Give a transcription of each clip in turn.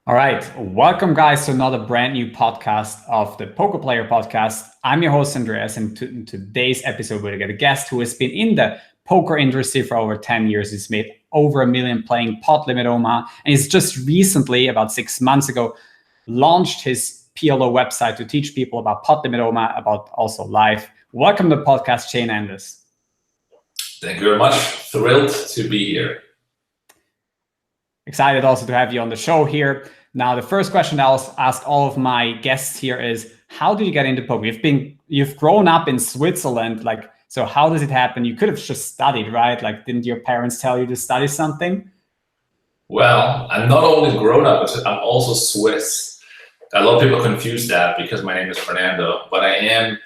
All right. Welcome, guys, to another brand new podcast of the Poker Player Podcast. I'm your host, Andreas, and in today's episode, we're going to get a guest who has been in the poker industry for over 10 years. He's made over $1 million playing Pot Limit Omaha, and he's just recently, about 6 months ago, launched his PLO website to teach people about Pot Limit Omaha, about also life. Welcome to the podcast, Jnandez. Thank you very much. Thrilled to be here. Excited also to have you on the show here. Now, the first question I'll ask all of my guests here is, how did you get into poker? You've grown up in Switzerland, so how does it happen? You could have just studied, right? Didn't your parents tell you to study something? Well, I'm not only grown up, but I'm also Swiss. A lot of people confuse that because my name is Fernando, but I am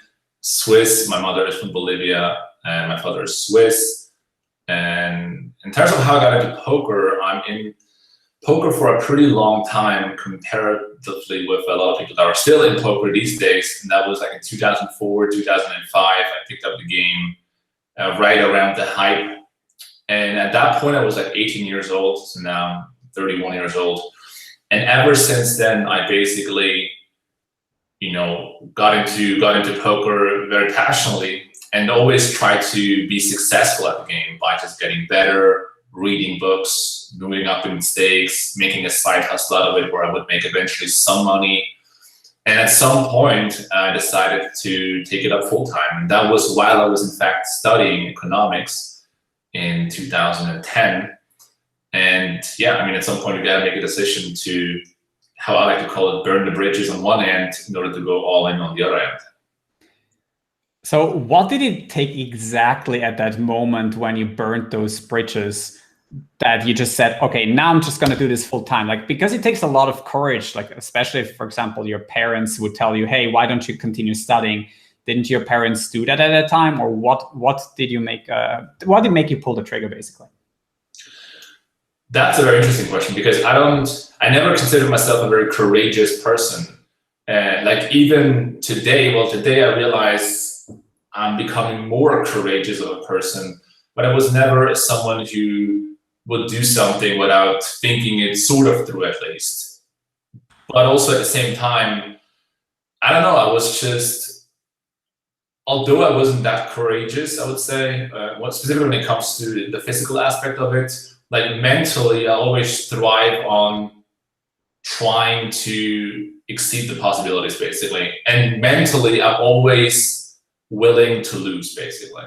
Swiss. My mother is from Bolivia and my father is Swiss. And in terms of how I got into poker, I'm in poker for a pretty long time comparatively with a lot of people that are still in poker these days. And that was like in 2004, 2005, I picked up the game right around the hype. And at that point I was like 18 years old, so now I'm 31 years old. And ever since then, I basically, got into poker very passionately and always tried to be successful at the game by just getting better, reading books, moving up in stakes, making a side hustle out of it where I would make eventually some money. And at some point, I decided to take it up full time. And that was while I was in fact studying economics in 2010. And at some point you gotta make a decision to, how I like to call it, burn the bridges on one end in order to go all in on the other end. So what did it take exactly at that moment when you burned those bridges that you just said, okay, now I'm just going to do this full time? Because it takes a lot of courage, especially if, for example, your parents would tell you, hey, why don't you continue studying? Didn't your parents do that at that time? Or what did make you pull the trigger, basically? That's a very interesting question, because I never considered myself a very courageous person. Even today I realize I'm becoming more courageous of a person, but I was never someone who would do something without thinking it sort of through at least. But also at the same time, I don't know, I was just, although I wasn't that courageous, I would say, specifically when it comes to the physical aspect of it, mentally, I always thrive on trying to exceed the possibilities, basically. And mentally, I'm always willing to lose, basically.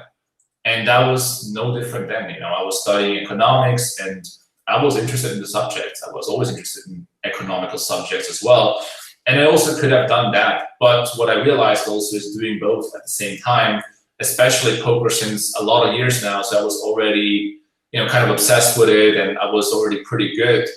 And that was no different then. I was studying economics and I was interested in the subjects. I was always interested in economical subjects as well. And I also could have done that. But what I realized also is doing both at the same time, especially poker since a lot of years now. So I was already kind of obsessed with it, and I was already pretty good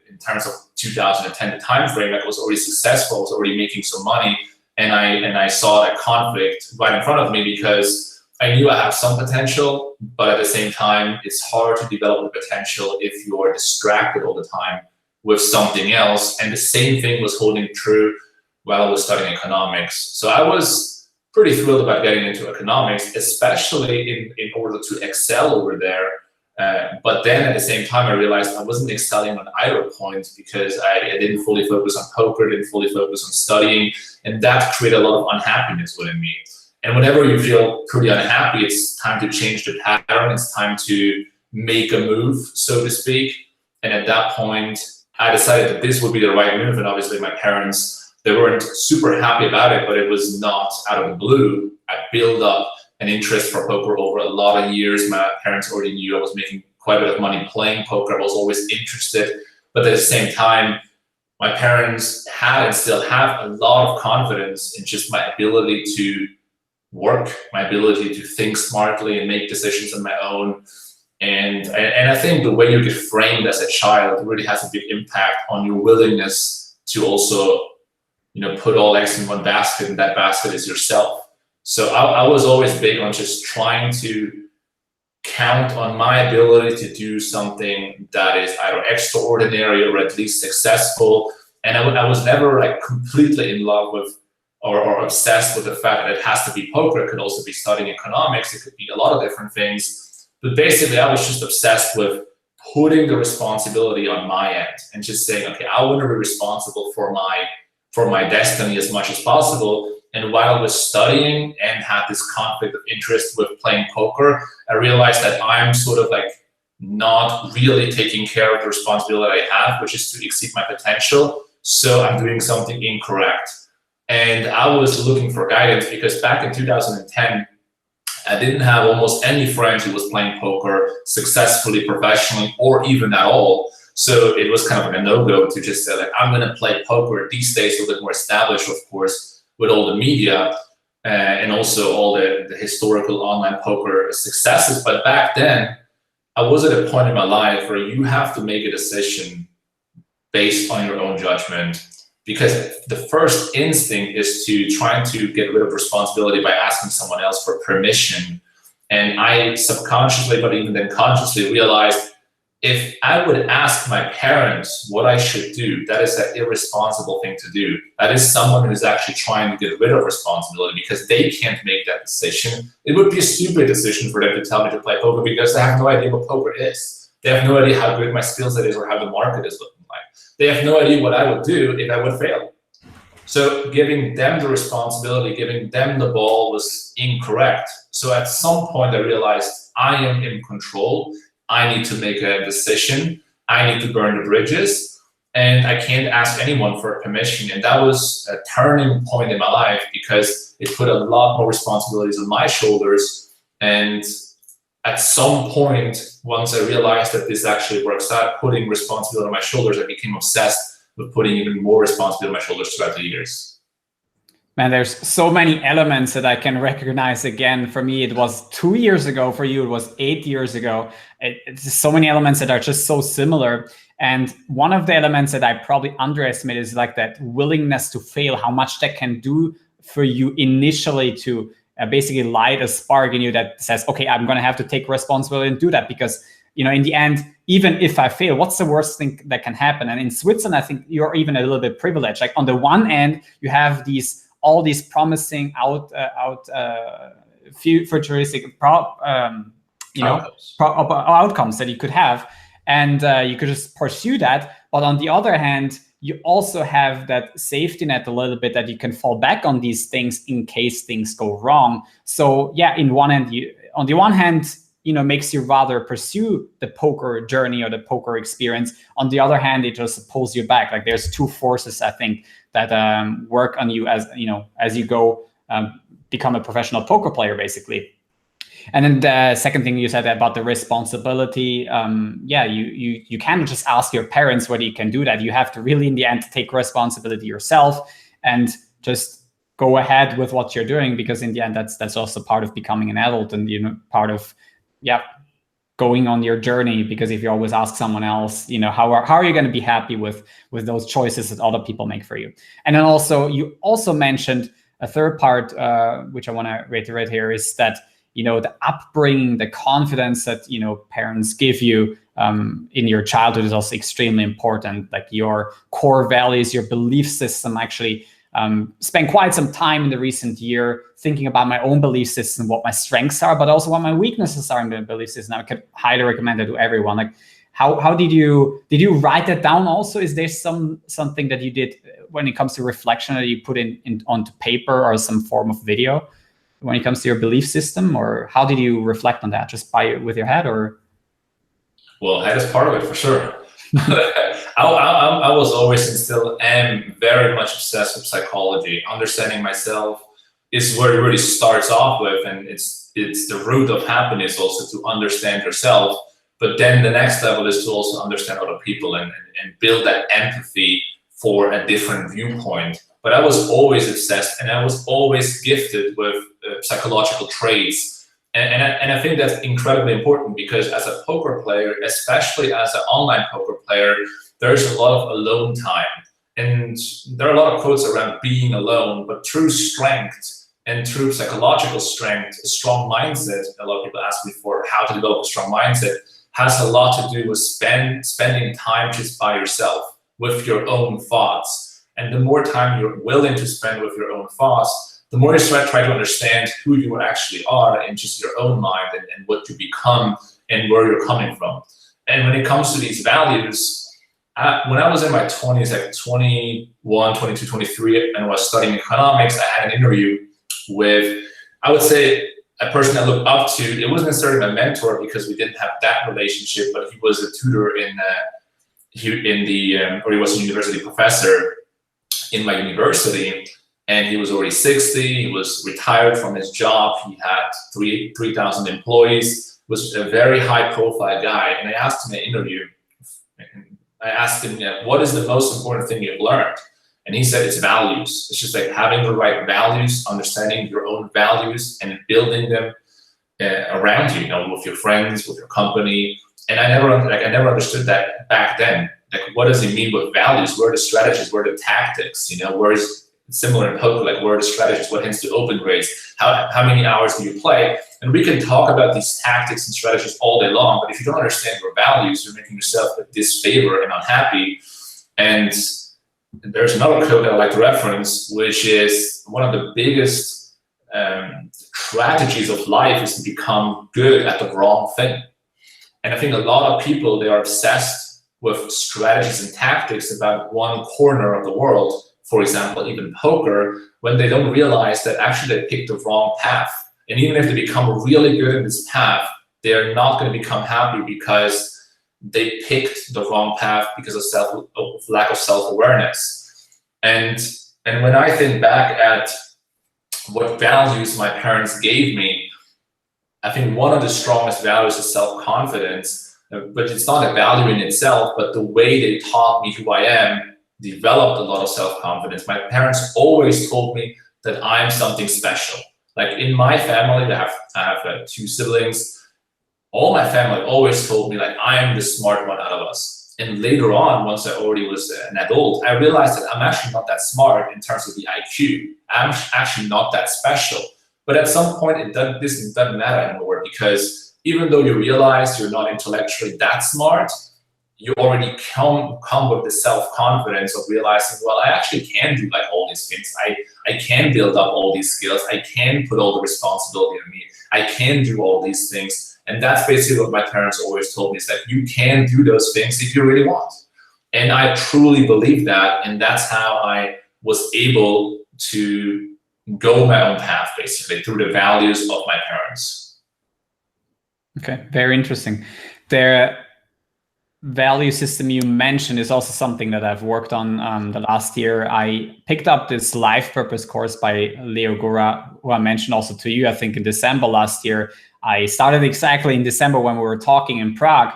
in terms of 2010, the time frame. I was already successful, I was already making some money, and I saw that conflict right in front of me, because I knew I have some potential, but at the same time, it's hard to develop the potential if you are distracted all the time with something else. And the same thing was holding true while I was studying economics. So I was pretty thrilled about getting into economics, especially in order to excel over there. But then at the same time, I realized I wasn't excelling on either point, because I didn't fully focus on poker, didn't fully focus on studying, and that created a lot of unhappiness within me. And whenever you feel pretty unhappy, it's time to change the pattern. It's time to make a move, so to speak. And at that point, I decided that this would be the right move. And obviously my parents, they weren't super happy about it, but it was not out of the blue. I built up an interest for poker over a lot of years. My parents already knew I was making quite a bit of money playing poker. I was always interested, but at the same time, my parents had and still have a lot of confidence in just my ability to work, my ability to think smartly and make decisions on my own. And I think the way you get framed as a child really has a big impact on your willingness to also, put all eggs in one basket, and that basket is yourself. So I was always big on just trying to count on my ability to do something that is either extraordinary or at least successful. And I was never completely in love with or obsessed with the fact that it has to be poker. It could also be studying economics. It could be a lot of different things. But basically, I was just obsessed with putting the responsibility on my end and just saying, okay, I want to be responsible for my destiny as much as possible. And while I was studying and had this conflict of interest with playing poker, I realized that I'm sort of like not really taking care of the responsibility I have, which is to exceed my potential. So I'm doing something incorrect. And I was looking for guidance because back in 2010, I didn't have almost any friends who was playing poker successfully, professionally, or even at all. So it was kind of a no-go to just say, like, I'm going to play poker. These days, a little bit more established, of course, with all the media and also all the historical online poker successes. But back then, I was at a point in my life where you have to make a decision based on your own judgment. Because the first instinct is to try to get rid of responsibility by asking someone else for permission. And I subconsciously, but even then consciously realized if I would ask my parents what I should do, that is an irresponsible thing to do. That is someone who's actually trying to get rid of responsibility because they can't make that decision. It would be a stupid decision for them to tell me to play poker because they have no idea what poker is. They have no idea how good my skill set is or how the market is looking like. They have no idea what I would do if I would fail. So giving them the responsibility, giving them the ball was incorrect. So at some point I realized I am in control. I need to make a decision. I need to burn the bridges. And I can't ask anyone for permission. And that was a turning point in my life because it put a lot more responsibilities on my shoulders. And at some point, once I realized that this actually works out, putting responsibility on my shoulders, I became obsessed with putting even more responsibility on my shoulders throughout the years. Man, there's so many elements that I can recognize again. For me, it was 2 years ago. For you, it was 8 years ago. It's so many elements that are just so similar. And one of the elements that I probably underestimate is like that willingness to fail, how much that can do for you initially to basically light a spark in you that says, okay, I'm going to have to take responsibility and do that because, you know, in the end, even if I fail, what's the worst thing that can happen? And in Switzerland, I think you're even a little bit privileged. Like on the one end, you have all these promising futuristic outcomes that you could have, and you could just pursue that. But on the other hand, you also have that safety net a little bit that you can fall back on these things in case things go wrong. So yeah, on the one hand, you know, makes you rather pursue the poker journey or the poker experience. On the other hand, it just pulls you back. Like there's two forces, I think, that work on you as you go become a professional poker player, basically. And then the second thing you said about the responsibility, you can't just ask your parents whether you can do that. You have to really, in the end, take responsibility yourself and just go ahead with what you're doing, because in the end, that's also part of becoming an adult and, you know, part of going on your journey. Because if you always ask someone else, you know, how are you going to be happy with those choices that other people make for you? And then also, you also mentioned a third part, which I want to reiterate here, is that, you know, the upbringing, the confidence that, you know, parents give you in your childhood is also extremely important. Like your core values, your belief system. Actually, spent quite some time in the recent year thinking about my own belief system, what my strengths are, but also what my weaknesses are in the belief system. I could highly recommend it to everyone. Like, how did you write that down? Also, is there something that you did when it comes to reflection that you put in onto paper or some form of video when it comes to your belief system, or how did you reflect on that? Just with your head, or? Well, head is part of it for sure. I was always and still am very much obsessed with psychology. Understanding myself is where it really starts off with, and it's the root of happiness also, to understand yourself. But then the next level is to also understand other people and build that empathy for a different viewpoint. But I was always obsessed, and I was always gifted with psychological traits. And I think that's incredibly important, because as a poker player, especially as an online poker player, there's a lot of alone time. And there are a lot of quotes around being alone, but true strength and true psychological strength, a strong mindset, a lot of people ask me for how to develop a strong mindset, has a lot to do with spending time just by yourself, with your own thoughts. And the more time you're willing to spend with your own thoughts, the more you try to understand who you actually are in just your own mind, and what you become and where you're coming from. And when it comes to these values, when I was in my 20s, like 21, 22, 23, and was studying economics, I had an interview with, I would say, a person I looked up to. It wasn't necessarily my mentor because we didn't have that relationship, but he was a tutor or he was a university professor in my university, and he was already 60. He was retired from his job. He had 3,000 employees. Was a very high-profile guy, and I asked him in an interview. I asked him, what is the most important thing you've learned? And he said it's values. It's just like having the right values, understanding your own values, and building them around you, with your friends, with your company. And I never understood that back then. Like, what does he mean with values? Where are the strategies? Where are the tactics? Where is similar in poker? Like, where are the strategies? What hints to open raise? How many hours do you play? And we can talk about these tactics and strategies all day long, but if you don't understand your values, you're making yourself a disfavor and unhappy. And there's another quote that I like to reference, which is one of the biggest tragedies of life is to become good at the wrong thing. And I think a lot of people, they are obsessed with strategies and tactics about one corner of the world, for example, even poker, when they don't realize that actually they picked the wrong path. And even if they become really good in this path, they're not going to become happy because they picked the wrong path because of lack of self-awareness. And when I think back at what values my parents gave me, I think one of the strongest values is self-confidence, but it's not a value in itself, but the way they taught me who I am developed a lot of self-confidence. My parents always told me that I'm something special. Like in my family, I have 2 siblings. All my family always told me like I am the smart one out of us. And later on, once I already was an adult, I realized that I'm actually not that smart in terms of the IQ. I'm actually not that special. But at some point, this doesn't matter anymore, because even though you realize you're not intellectually that smart, you already come with the self-confidence of realizing, well, I actually can do like all these things. I can build up all these skills. I can put all the responsibility on me. I can do all these things. And that's basically what my parents always told me, is that you can do those things if you really want. And I truly believe that. And that's how I was able to go my own path, basically, through the values of my parents. Okay, very interesting. The value system you mentioned is also something that I've worked on the last year. I picked up this life purpose course by Leo Gura, who I mentioned also to you, I think in December last year. I started exactly in December when we were talking in Prague.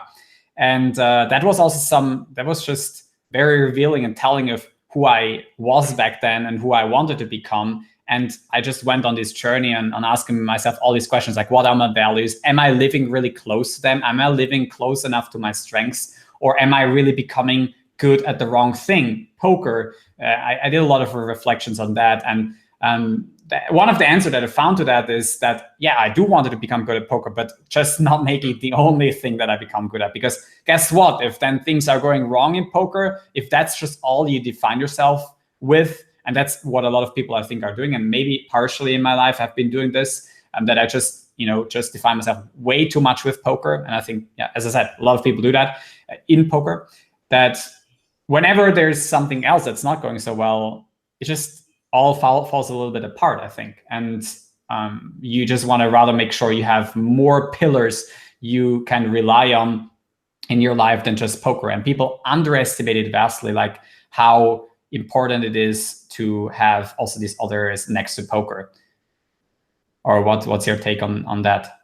And that was just very revealing and telling of who I was back then and who I wanted to become. And I just went on this journey and asking myself all these questions, like, what are my values? Am I living really close to them? Am I living close enough to my strengths? Or am I really becoming good at the wrong thing? Poker. I did a lot of reflections on that. And one of the answers that I found to that is that, yeah, I do want to become good at poker, but just not make it the only thing that I become good at. Because guess what? If then things are going wrong in poker, if that's just all you define yourself with, and that's what a lot of people I think are doing, and maybe partially in my life I've been doing this, that I just define myself way too much with poker. And I think, yeah, as I said, a lot of people do that in poker, that whenever there's something else that's not going so well, it just all falls a little bit apart, I think. And you just want to rather make sure you have more pillars you can rely on in your life than just poker. And people underestimate it vastly, like how important it is to have also these others next to poker. Or what's your take on that?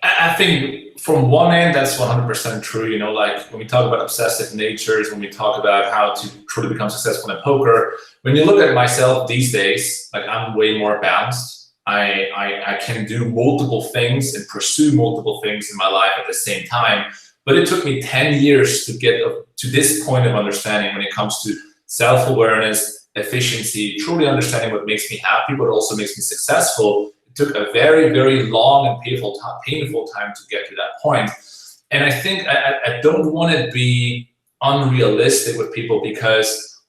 I think from one end, that's 100% true. Like when we talk about obsessive natures, when we talk about how to truly become successful in poker, when you look at myself these days, like I'm way more balanced. I can do multiple things and pursue multiple things in my life at the same time. But it took me 10 years to get to this point of understanding when it comes to self-awareness, efficiency, truly understanding what makes me happy, but also makes me successful. Took a very, very long and painful time to get to that point. And I think I don't want to be unrealistic with people, because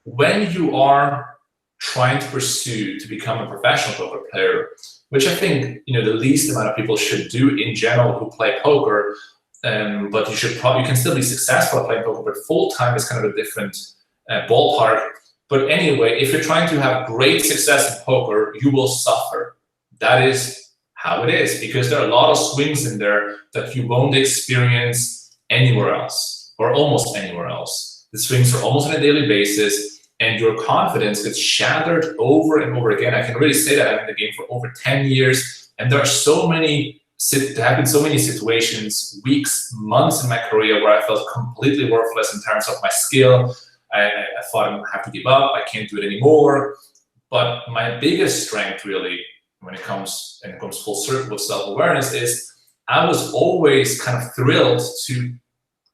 when you are trying to pursue to become a professional poker player, which I think the least amount of people should do in general who play poker, but you can still be successful at playing poker, but full-time is kind of a different ballpark. But anyway, if you're trying to have great success in poker, you will suffer. That is how it is, because there are a lot of swings in there that you won't experience anywhere else, or almost anywhere else. The swings are almost on a daily basis, and your confidence gets shattered over and over again. I can really say that I've been in the game for over 10 years, and there have been so many situations, weeks, months in my career where I felt completely worthless in terms of my skill. I thought I have to give up, I can't do it anymore. But my biggest strength, really, when it comes full circle with self-awareness, is I was always kind of thrilled to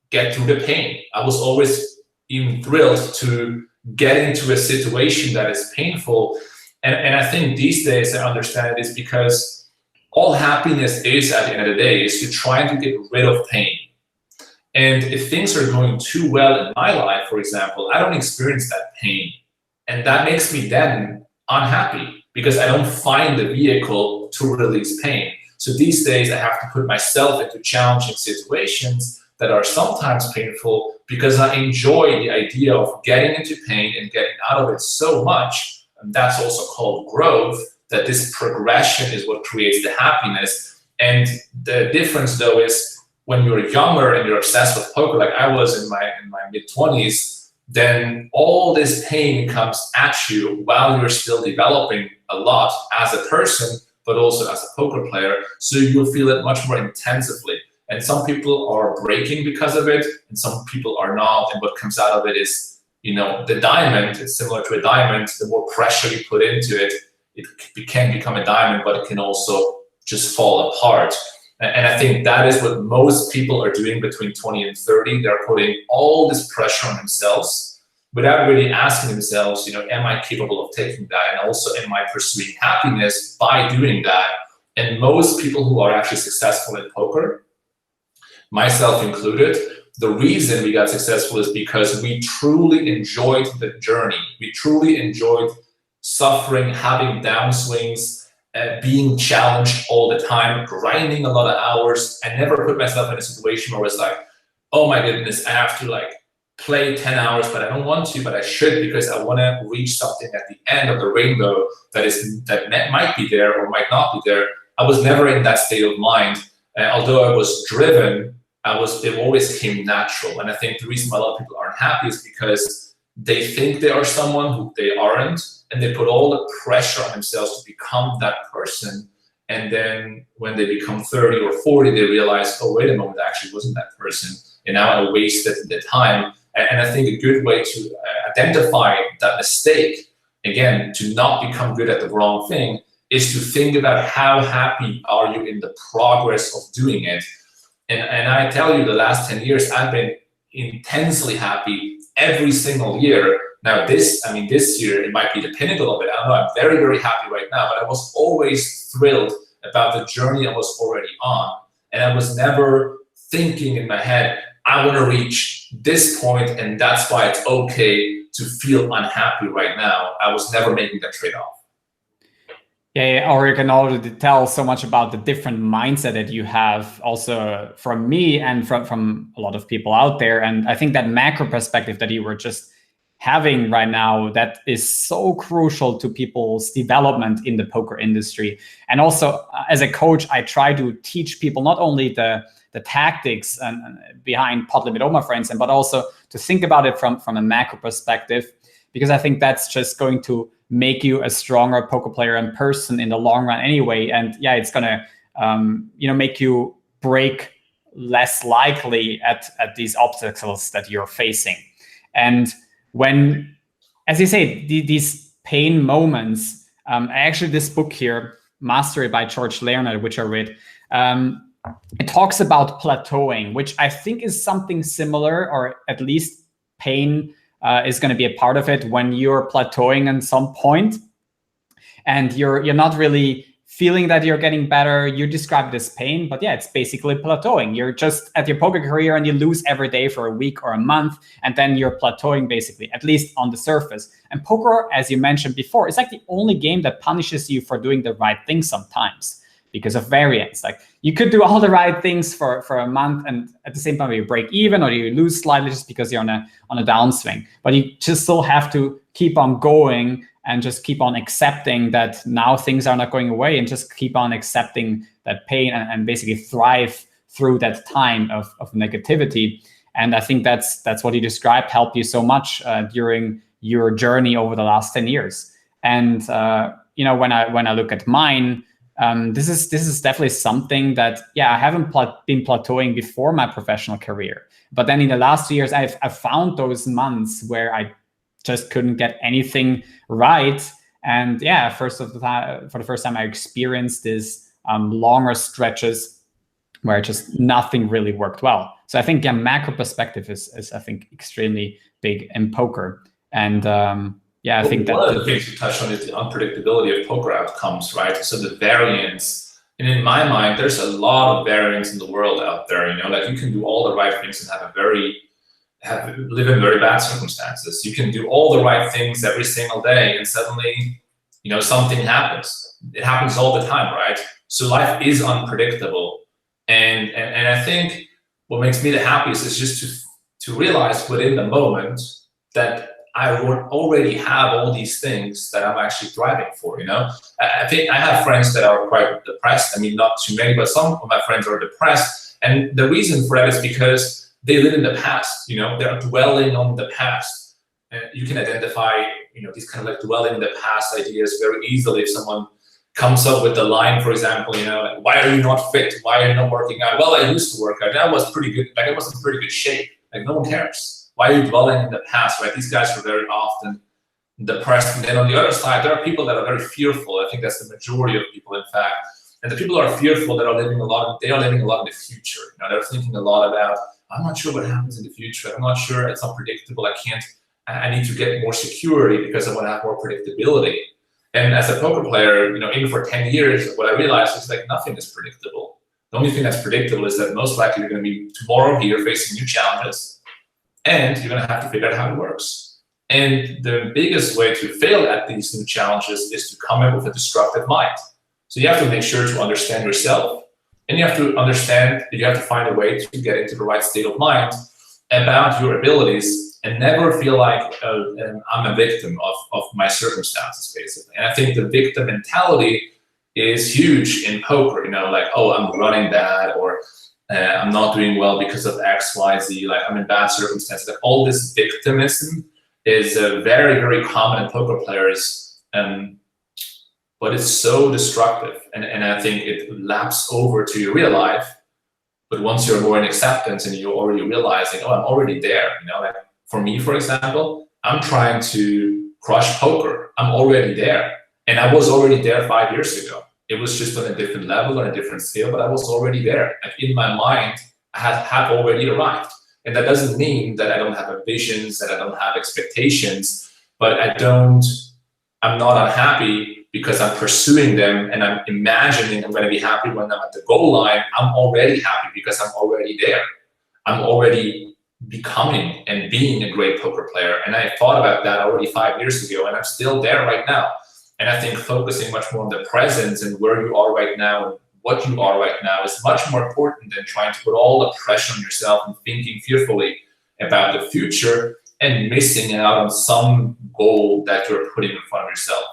get through the pain. I was always even thrilled to get into a situation that is painful. And I think these days I understand it is because all happiness is, at the end of the day, is to try to get rid of pain. And if things are going too well in my life, for example, I don't experience that pain. And that makes me then unhappy because I don't find the vehicle to release pain. So these days I have to put myself into challenging situations that are sometimes painful because I enjoy the idea of getting into pain and getting out of it so much. And that's also called growth, that this progression is what creates the happiness. And the difference, though, is when you're younger and you're obsessed with poker, like I was in my mid-20s, then all this pain comes at you while you're still developing a lot as a person, but also as a poker player. So you'll feel it much more intensively. And some people are breaking because of it, and some people are not. And what comes out of it is, the diamond. It's similar to a diamond. The more pressure you put into it, it can become a diamond, but it can also just fall apart. And I think that is what most people are doing between 20 and 30. They're putting all this pressure on themselves without really asking themselves, am I capable of taking that? And also, am I pursuing happiness by doing that? And most people who are actually successful in poker, myself included, the reason we got successful is because we truly enjoyed the journey. We truly enjoyed suffering, having downswings, being challenged all the time, grinding a lot of hours. I never put myself in a situation where it's like, oh my goodness, I have to play 10 hours, but I don't want to, but I should because I want to reach something at the end of the rainbow that might be there or might not be there. I was never in that state of mind. Although I was driven, it always came natural. And I think the reason why a lot of people aren't happy is because they think they are someone who they aren't, and they put all the pressure on themselves to become that person. And then when they become 30 or 40, they realize, oh, wait a moment, I actually wasn't that person. And now I wasted the time. And I think a good way to identify that mistake, again, to not become good at the wrong thing, is to think about how happy are you in the progress of doing it. And I tell you, the last 10 years, I've been intensely happy every single year. Now, this year, it might be the pinnacle of it. I don't know, I'm very, very happy right now, but I was always thrilled about the journey I was already on. And I was never thinking in my head, I want to reach this point, and that's why it's okay to feel unhappy right now. I was never making that trade-off. Yeah, or you can already tell so much about the different mindset that you have also from me and from a lot of people out there. And I think that macro perspective that you were just having right now, that is so crucial to people's development in the poker industry. And also as a coach, I try to teach people not only the tactics and behind Pot Limit Omaha, for instance, but also to think about it from a macro perspective, because I think that's just going to make you a stronger poker player and person in the long run anyway. And yeah, it's gonna make you break less likely at these obstacles that you're facing. And when, as you say, these pain moments, actually this book here, Mastery by George Leonard, which I read, it talks about plateauing, which I think is something similar, or at least pain is going to be a part of it when you're plateauing at some point and you're not really feeling that you're getting better. You describe it as pain, but yeah, it's basically plateauing. You're just at your poker career and you lose every day for a week or a month, and then you're plateauing basically, at least on the surface. And poker, as you mentioned before, is like the only game that punishes you for doing the right thing sometimes. because of variance. Like you could do all the right things for a month, and at the same time you break even or you lose slightly just because you're on a downswing. But you just still have to keep on going and just keep on accepting that now things are not going away, and just keep on accepting that pain and basically thrive through that time of negativity. And I think that's what you described helped you so much during your journey over the last 10 years. And when I look at mine, this is definitely something that, I haven't been plateauing before my professional career. But then in the last 2 years, I've found those months where I just couldn't get anything right. And for the first time, I experienced this longer stretches where just nothing really worked well. So I think macro perspective is I think extremely big in poker. And I think one of the things you touched on is the unpredictability of poker outcomes, right? So the variance, and in my mind, there's a lot of variance in the world out there. Like you can do all the right things and live in very bad circumstances. You can do all the right things every single day, and suddenly, something happens. It happens all the time, right? So life is unpredictable, and I think what makes me the happiest is just to realize within the moment that I would already have all these things that I'm actually thriving for. I think I have friends that are quite depressed. I mean, not too many, but some of my friends are depressed, and the reason for that is because they live in the past. They're dwelling on the past. And you can identify, these kind of like dwelling in the past ideas very easily. If someone comes up with the line, for example, like, why are you not fit? Why are you not working out? Well, I used to work out. That was pretty good. Like, I was in pretty good shape. Like, no one cares. Why are you dwelling in the past, right? These guys are very often depressed. And then on the other side, there are people that are very fearful. I think that's the majority of people, in fact. And the people who are fearful, they are living a lot in the future. They're thinking a lot about, I'm not sure what happens in the future. I'm not sure. It's unpredictable. I need to get more security because I want to have more predictability. And as a poker player, even for 10 years, what I realized is like nothing is predictable. The only thing that's predictable is that most likely you're going to be tomorrow here facing new challenges, and you're going to have to figure out how it works. And the biggest way to fail at these new challenges is to come in with a destructive mind. So you have to make sure to understand yourself, and you have to understand that you have to find a way to get into the right state of mind about your abilities, and never feel like I'm a victim of my circumstances, basically. And I think the victim mentality is huge in poker, like, oh, I'm running bad, or I'm not doing well because of X, Y, Z, like I'm in bad circumstances. Like, all this victimism is very, very common in poker players. But it's so destructive, and I think it laps over to your real life. But once you're more in acceptance and you're already realizing, oh, I'm already there, like for me, for example, I'm trying to crush poker. I'm already there, and I was already there 5 years ago. It was just on a different level, on a different scale, but I was already there. Like in my mind, I have already arrived, and that doesn't mean that I don't have ambitions, that I don't have expectations, but I'm not unhappy because I'm pursuing them and I'm imagining I'm going to be happy when I'm at the goal line. I'm already happy because I'm already there. I'm already becoming and being a great poker player. And I thought about that already 5 years ago, and I'm still there right now. And I think focusing much more on the presence and where you are right now and what you are right now is much more important than trying to put all the pressure on yourself and thinking fearfully about the future and missing out on some goal that you're putting in front of yourself.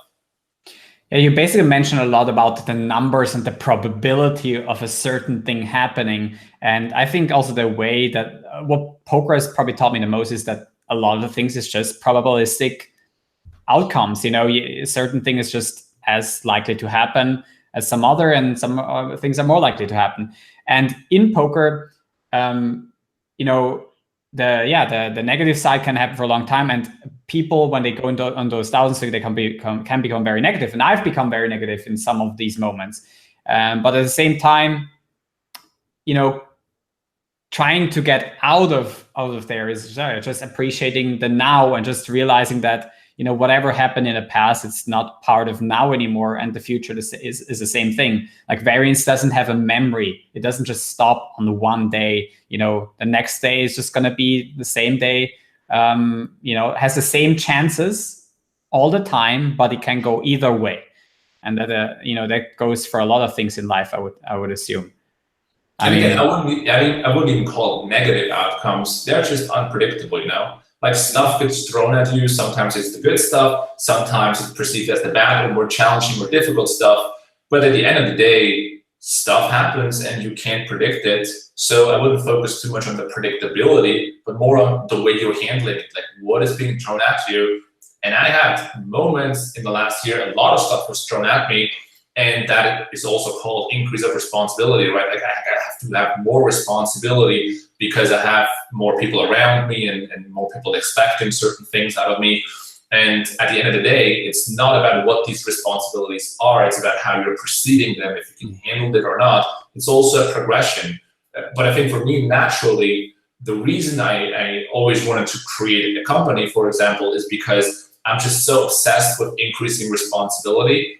Yeah, you basically mentioned a lot about the numbers and the probability of a certain thing happening. And I think also the way that what poker has probably taught me the most is that a lot of the things is just probabilistic outcomes. A certain thing is just as likely to happen as some other, and some things are more likely to happen. And in poker, the negative side can happen for a long time, and people, when they go on those thousands, they can become very negative, and I've become very negative in some of these moments. But at the same time, trying to get out of there is just appreciating the now and just realizing that whatever happened in the past, it's not part of now anymore, and the future is the same thing. Like variance doesn't have a memory. It doesn't just stop on the one day. The next day is just going to be the same day. Has the same chances all the time, but it can go either way. and that that goes for a lot of things in life. I would assume. And again, I wouldn't even call it negative outcomes. They're just unpredictable, Like stuff gets thrown at you. Sometimes it's the good stuff. Sometimes it's perceived as the bad or more challenging or difficult stuff. But at the end of the day, stuff happens and you can't predict it. So I wouldn't focus too much on the predictability, but more on the way you're handling it, like what is being thrown at you. And I had moments in the last year, a lot of stuff was thrown at me. And that is also called increase of responsibility, right? Like I have to have more responsibility because I have more people around me and more people expecting certain things out of me. And at the end of the day, it's not about what these responsibilities are. It's about how you're perceiving them, if you can handle it or not. It's also a progression. But I think for me, naturally, the reason I always wanted to create a company, for example, is because I'm just so obsessed with increasing responsibility.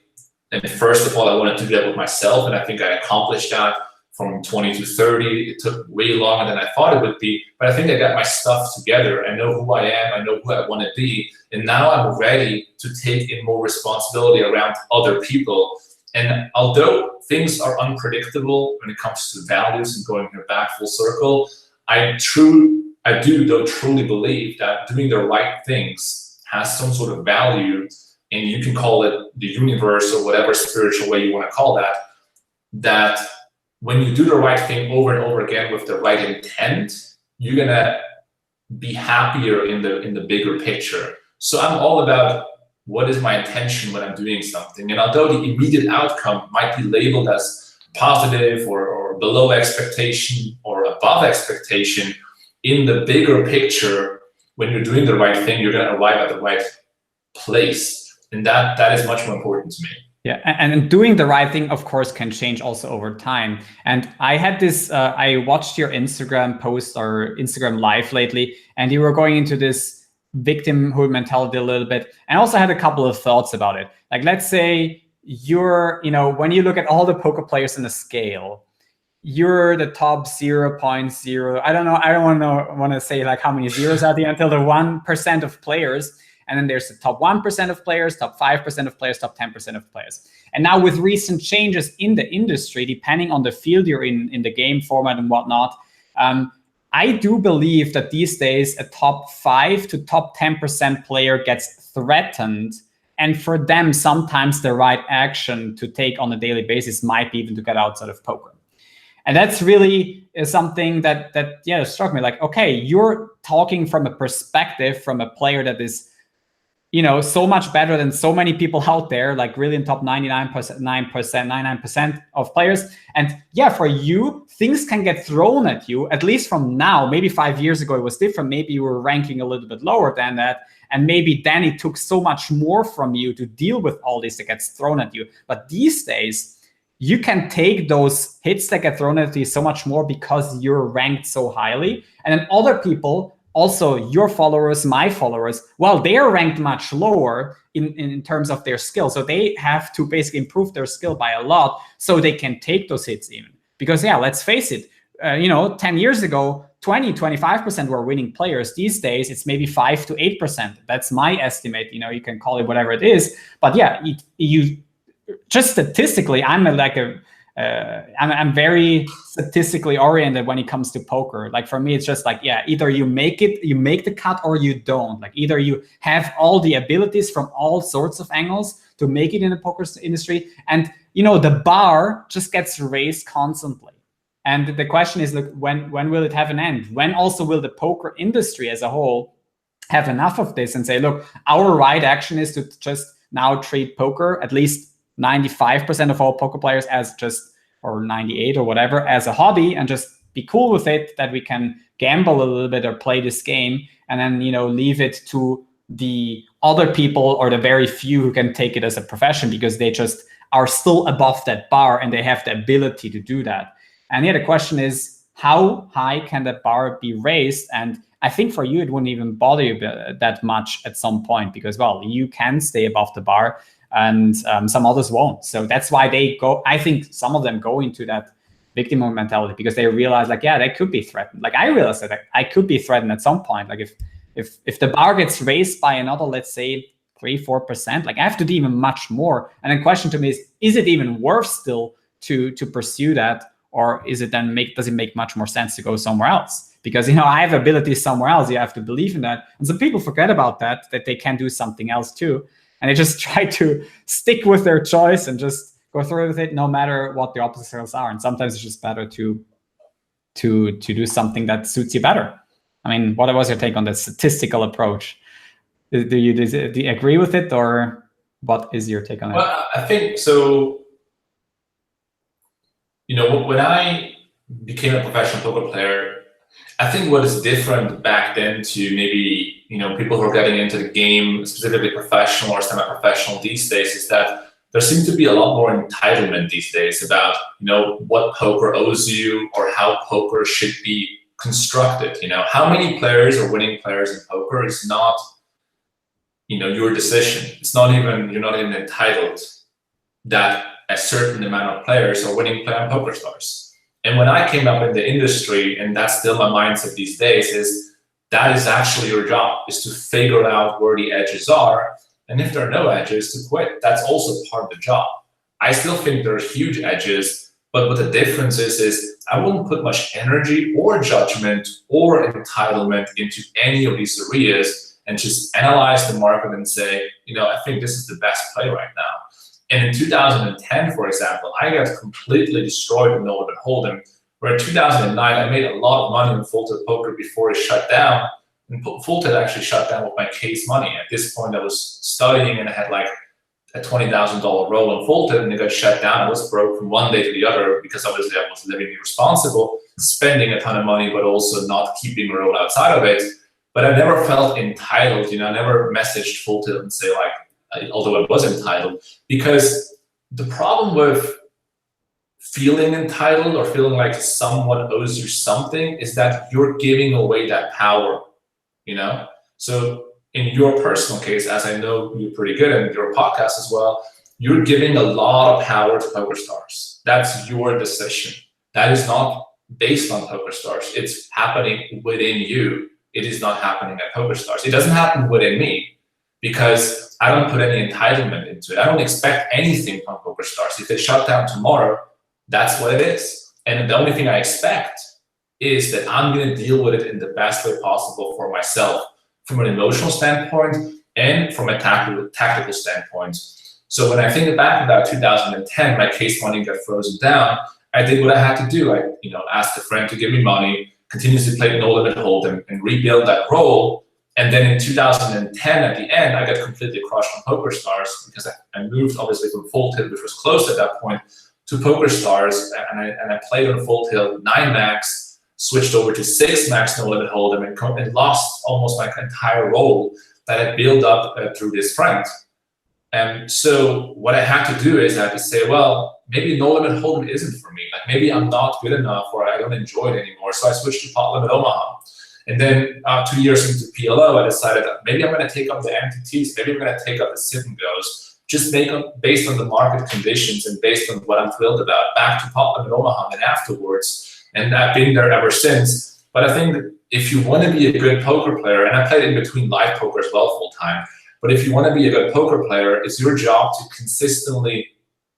And first of all, I wanted to do that with myself, and I think I accomplished that from 20 to 30. It took way longer than I thought it would be, but I think I got my stuff together. I know who I am, I know who I want to be, and now I'm ready to take in more responsibility around other people. And although things are unpredictable when it comes to values and going back full circle, I do truly believe that doing the right things has some sort of value. And you can call it the universe or whatever spiritual way you want to call that, that when you do the right thing over and over again with the right intent, you're going to be happier in the bigger picture. So I'm all about what is my intention when I'm doing something. And although the immediate outcome might be labeled as positive or below expectation or above expectation, in the bigger picture, when you're doing the right thing, you're going to arrive at the right place. And that is much more important to me. Yeah, and doing the right thing, of course, can change also over time. And I had this, I watched your Instagram post or Instagram live lately, and you were going into this victimhood mentality a little bit. And I also had a couple of thoughts about it. Like, let's say you're, when you look at all the poker players in a scale, you're the top 0.0. I don't know. I don't want to say like how many zeros are there until the 1% of players. And then there's the top 1% of players, top 5% of players, top 10% of players. And now with recent changes in the industry, depending on the field you're in the game format and whatnot, I do believe that these days a top 5 to top 10% player gets threatened. And for them, sometimes the right action to take on a daily basis might be even to get outside of poker. And that's really something that struck me. Like, okay, you're talking from a perspective from a player that is so much better than so many people out there, like really in top 99% of players. And yeah, for you, things can get thrown at you, at least from now. Maybe 5 years ago, it was different. Maybe you were ranking a little bit lower than that. And maybe then it took so much more from you to deal with all this that gets thrown at you. But these days, you can take those hits that get thrown at you so much more because you're ranked so highly. And then other people, also your followers, my followers, well, they are ranked much lower in terms of their skill. So they have to basically improve their skill by a lot so they can take those hits even. Because yeah, let's face it, 10 years ago, 20-25% were winning players. These days, it's maybe 5 to 8%. That's my estimate. You can call it whatever it is. But yeah, you just statistically, I'm very statistically oriented when it comes to poker. Like for me, it's just like, yeah, either you make the cut or you don't. Like either you have all the abilities from all sorts of angles to make it in the poker industry. And, the bar just gets raised constantly. And the question is, look, when will it have an end? When also will the poker industry as a whole have enough of this and say, look, our right action is to just now treat poker, at least 95% of all poker players as just, or 98 or whatever, as a hobby, and just be cool with it, that we can gamble a little bit or play this game, and then, leave it to the other people or the very few who can take it as a profession because they just are still above that bar and they have the ability to do that. And yeah, the question is, how high can that bar be raised? And I think for you, it wouldn't even bother you that much at some point because, well, you can stay above the bar and some others won't. So that's why they go, I think some of them go into that victim mentality because they realize like, yeah, they could be threatened. Like I realized that I could be threatened at some point. Like if the bar gets raised by another, let's say 3-4%. Like I have to do even much more. And the question to me is it even worth still to pursue that? Or is it then does it make much more sense to go somewhere else? Because, I have abilities somewhere else. You have to believe in that. And some people forget about that they can do something else too. And they just try to stick with their choice and just go through with it no matter what the obstacles are. And sometimes it's just better to do something that suits you better. I mean, what was your take on the statistical approach? Do you agree with it, or what is your take on it? Well, I think so. When I became a professional poker player, I think what is different back then to maybe, people who are getting into the game, specifically professional or semi-professional these days, is that there seems to be a lot more entitlement these days about, what poker owes you or how poker should be constructed. How many players are winning players in poker is not, your decision. You're not even entitled that a certain amount of players are winning play on PokerStars. And when I came up in the industry, and that's still my mindset these days, is that is actually your job, is to figure out where the edges are. And if there are no edges, to quit. That's also part of the job. I still think there are huge edges, but what the difference is I wouldn't put much energy or judgment or entitlement into any of these areas and just analyze the market and say, I think this is the best play right now. And in 2010, for example, I got completely destroyed in No Limit Hold'em, where in 2009, I made a lot of money in full tilt poker before it shut down. And full tilt actually shut down with my case money. At this point, I was studying and I had like a $20,000 roll on full tilt, and it got shut down. I was broke from one day to the other because obviously I was living irresponsible, spending a ton of money, but also not keeping a roll outside of it. But I never felt entitled. I never messaged full tilt and say like, although I was entitled, because the problem with feeling entitled or feeling like someone owes you something is that you're giving away that power, So in your personal case, as I know you're pretty good in your podcast as well, you're giving a lot of power to PokerStars. That's your decision. That is not based on PokerStars. It's happening within you. It is not happening at PokerStars. It doesn't happen within me because I don't put any entitlement into it. I don't expect anything from PokerStars. If they shut down tomorrow, that's what it is. And the only thing I expect is that I'm going to deal with it in the best way possible for myself, from an emotional standpoint and from a tactical standpoint. So when I think back about 2010, my case money got frozen down. I did what I had to do. I asked a friend to give me money, continuously played No Limit Hold'em, and rebuild that role. And then in 2010, at the end, I got completely crushed on PokerStars because I moved obviously from full tilt, which was close at that point, to PokerStars, and I played on full tilt 9 max, switched over to 6 max No Limit Hold'em, and lost almost my entire role that I built up through this friend. And so what I had to do is I had to say, well, maybe No Limit Hold'em isn't for me. Like maybe I'm not good enough or I don't enjoy it anymore. So I switched to Pot Limit Omaha. And then 2 years into PLO, I decided that maybe I'm going to take up the MTTs. Maybe I'm going to take up the sit and goes, just based on the market conditions and based on what I'm thrilled about. Back to Pot Limit Omaha and afterwards. And I've been there ever since. But I think if you want to be a good poker player, and I played in between live poker as well full time, but if you want to be a good poker player, it's your job to consistently,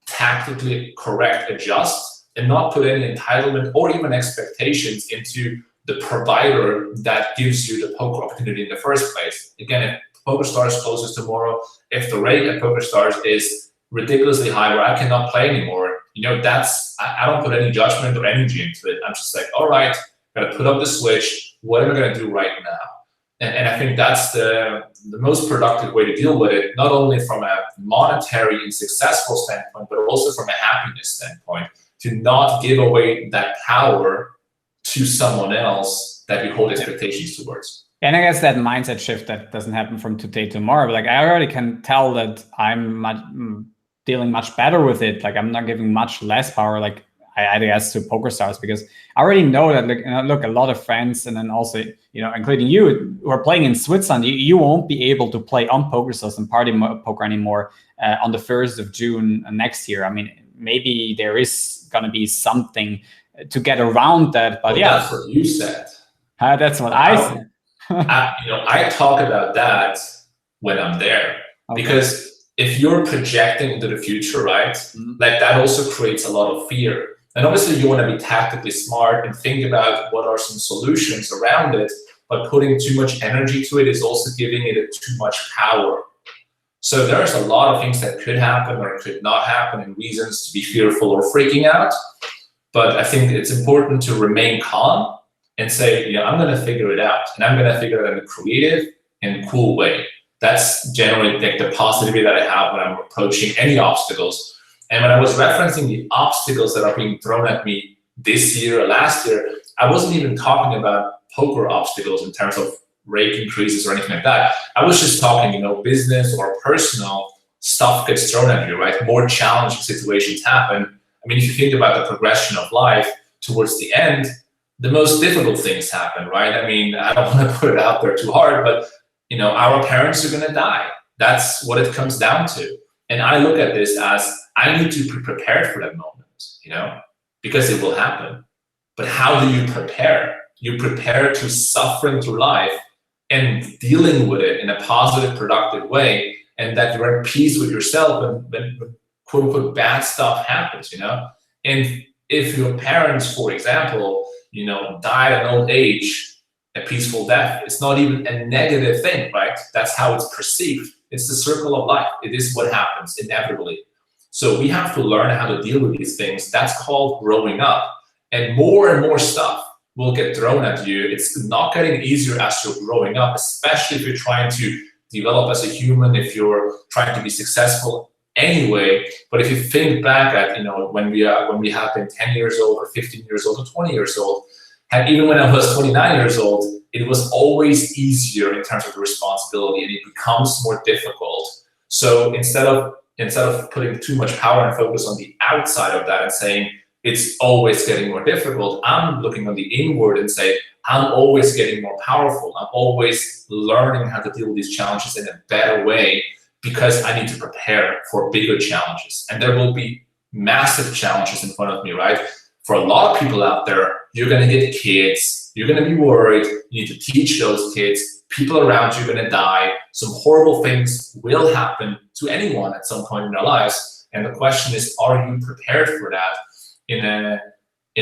tactically correct, adjust, and not put any entitlement or even expectations into the provider that gives you the poker opportunity in the first place. Again, if PokerStars closes tomorrow, if the rate at PokerStars is ridiculously high where I cannot play anymore, I don't put any judgment or energy into it. I'm just like, all right, I'm gonna put up the switch. What am I gonna do right now? And I think that's the most productive way to deal with it, not only from a monetary and successful standpoint, but also from a happiness standpoint, to not give away that power to someone else that you hold expectations towards. And I guess that mindset shift that doesn't happen from today to tomorrow. But like I already can tell that I'm dealing much better with it. Like I'm not giving much less power, like I guess, to PokerStars, because I already know that. Look, a lot of friends, and then also including you, who are playing in Switzerland, you won't be able to play on PokerStars and party poker anymore on the 1st of June next year. I mean, maybe there is going to be something to get around that, but yeah, that's what you said. That's what I said. I talk about that when I'm there. Okay. Because if you're projecting into the future, right, like that also creates a lot of fear. And obviously you want to be tactically smart and think about what are some solutions around it, but putting too much energy to it is also giving it too much power. So there's a lot of things that could happen or could not happen and reasons to be fearful or freaking out. But I think it's important to remain calm and say, you know, I'm going to figure it out, and I'm going to figure it out in a creative and cool way. That's generally like the positivity that I have when I'm approaching any obstacles. And when I was referencing the obstacles that are being thrown at me this year or last year, I wasn't even talking about poker obstacles in terms of rate increases or anything like that. I was just talking, you know, business or personal stuff gets thrown at you, right? More challenging situations happen. I mean, if you think about the progression of life towards the end, the most difficult things happen, right? I mean, I don't want to put it out there too hard, but you know, our parents are going to die. That's what it comes down to. And I look at this as I need to be prepared for that moment, you know, because it will happen. But how do you prepare? You prepare to suffering through life and dealing with it in a positive, productive way, and that you're at peace with yourself when quote unquote bad stuff happens, you know. And if your parents, for example, you know, die at an old age, a peaceful death, it's not even a negative thing, right? That's how it's perceived. It's the circle of life. It is what happens inevitably. So we have to learn how to deal with these things. That's called growing up. And more stuff will get thrown at you. It's not getting easier as you're growing up, especially if you're trying to develop as a human, if you're trying to be successful anyway. But if you think back at, you know, when we have been 10 years old or 15 years old or 20 years old, and even when I was 29 years old, it was always easier in terms of the responsibility, and it becomes more difficult. So instead of putting too much power and focus on the outside of that and saying it's always getting more difficult, I'm looking on the inward and say I'm always getting more powerful. I'm always learning how to deal with these challenges in a better way because I need to prepare for bigger challenges. And there will be massive challenges in front of me, right? For a lot of people out there, you're going to get kids, you're going to be worried, you need to teach those kids, people around you are going to die, some horrible things will happen to anyone at some point in their lives. And the question is, are you prepared for that in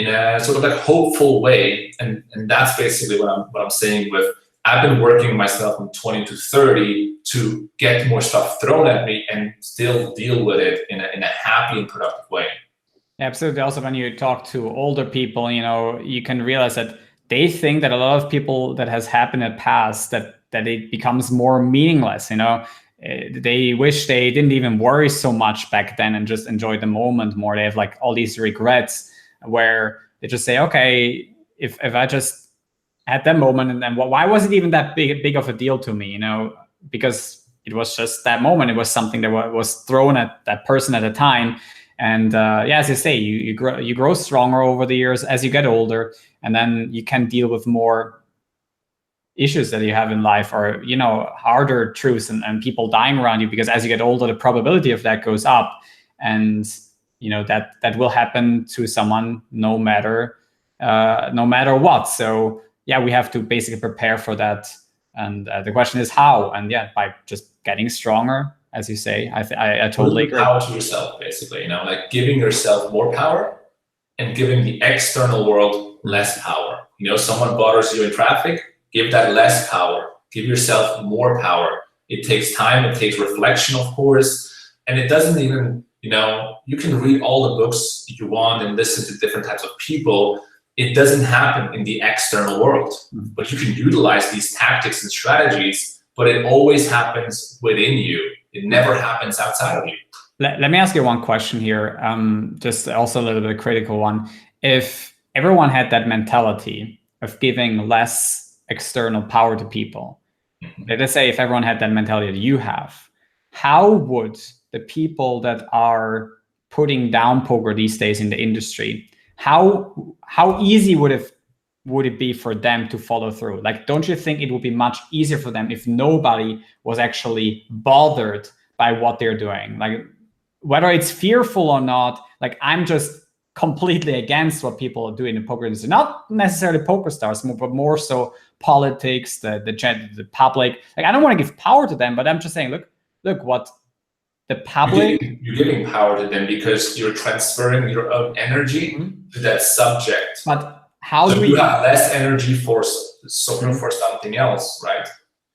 a sort of like hopeful way? And that's basically what I'm saying with, I've been working myself from 20 to 30 to get more stuff thrown at me and still deal with it in a happy and productive way. Absolutely. Also, when you talk to older people, you know, you can realize that they think that a lot of people that has happened in the past, that it becomes more meaningless. You know, they wish they didn't even worry so much back then and just enjoy the moment more. They have like all these regrets where they just say, okay, if I just had that moment, and then why was it even that big of a deal to me? You know, because it was just that moment. It was something that was thrown at that person at the time. And yeah, as you say, you grow stronger over the years as you get older, and then you can deal with more issues that you have in life, or, you know, harder truths and people dying around you, because as you get older, the probability of that goes up, and you know that will happen to someone no matter what. So yeah, we have to basically prepare for that, and the question is how. And yeah, by just getting stronger, as you say. I totally agree. Power to yourself, basically, you know, like giving yourself more power and giving the external world less power. You know, someone bothers you in traffic, give that less power. Give yourself more power. It takes time, it takes reflection, of course, and it doesn't even, you know, you can read all the books you want and listen to different types of people. It doesn't happen in the external world, but you can utilize these tactics and strategies, but it always happens within you. It never happens outside of you. Let me ask you one question here, just also a little bit critical one. If everyone had that mentality of giving less external power to people, let's say if everyone had that mentality that you have, how would the people that are putting down poker these days in the industry, how easy would it be for them to follow through? Like, don't you think it would be much easier for them if nobody was actually bothered by what they're doing? Like, whether it's fearful or not, like, I'm just completely against what people do in the poker industry. Not necessarily poker stars, but more so politics, the public. Like, I don't want to give power to them, but I'm just saying, look, look, what the public... You're giving power to them because you're transferring your own energy to that subject. But how do you have less energy for something else, right?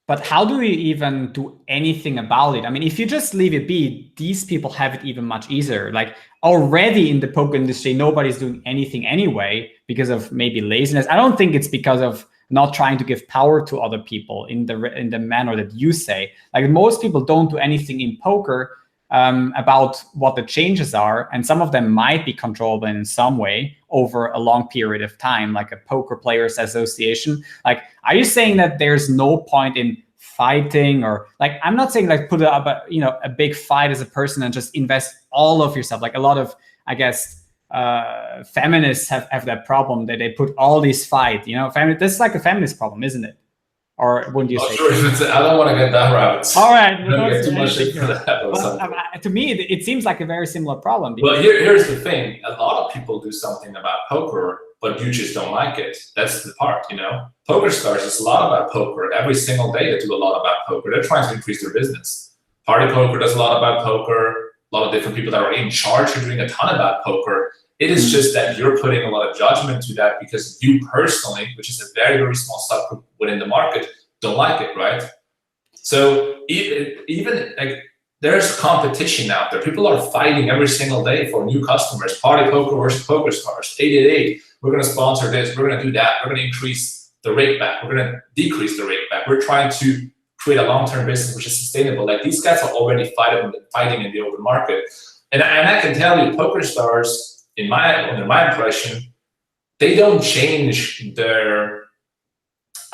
But how do we even do anything about it? I mean, if you just leave it be, these people have it even much easier. Like already in the poker industry, nobody's doing anything anyway because of maybe laziness. I don't think it's because of not trying to give power to other people in the manner that you say. Like most people don't do anything in poker about what the changes are, and some of them might be controllable in some way over a long period of time, like a poker players association. Like, are you saying that there's no point in fighting, or like, I'm not saying like put up a big fight as a person and just invest all of yourself, like a lot of, I guess, feminists have that problem that they put all these fight, this is like a feminist problem, isn't it? Or wouldn't you say? Sure. I don't want to get that route. All right. Don't get too much into that. But, to me, it seems like a very similar problem. Well, here's the thing. A lot of people do something about poker, but you just don't like it. That's the part, Poker Stars is a lot about poker. Every single day they do a lot about poker. They're trying to increase their business. Party Poker does a lot about poker. A lot of different people that are in charge are doing a ton about poker. It is just that you're putting a lot of judgment to that because you personally, which is a very, very small subgroup within the market, don't like it, right? So even like there's competition out there. People are fighting every single day for new customers. Party Poker versus Poker Stars, 888. We're going to sponsor this. We're going to do that. We're going to increase the rate back. We're going to decrease the rate back. We're trying to create a long-term business which is sustainable. Like these guys are already fighting in the open market. And I can tell you, Poker Stars, under my impression, they don't change their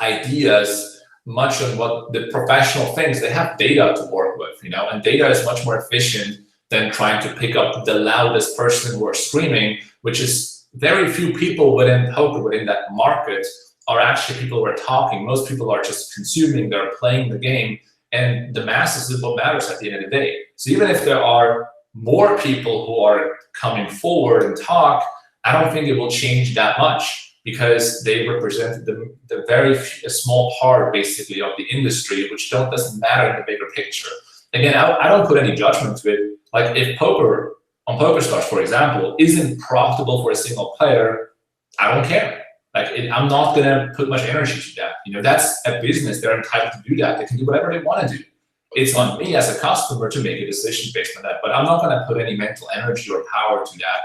ideas much on what the professional thinks. They have data to work with, and data is much more efficient than trying to pick up the loudest person who are screaming, which is very few people within poker, within that market, are actually people who are talking. Most people are just consuming, they're playing the game, and the masses is what matters at the end of the day. So even if there are more people who are coming forward and talk, I don't think it will change that much because they represent the very small part, basically, of the industry, which doesn't matter in the bigger picture. Again, I don't put any judgment to it. Like if poker, on Poker Stars, for example, isn't profitable for a single player, I don't care. Like I'm not gonna put much energy to that. That's a business. They're entitled to do that. They can do whatever they want to do. It's on me as a customer to make a decision based on that, but I'm not going to put any mental energy or power to that.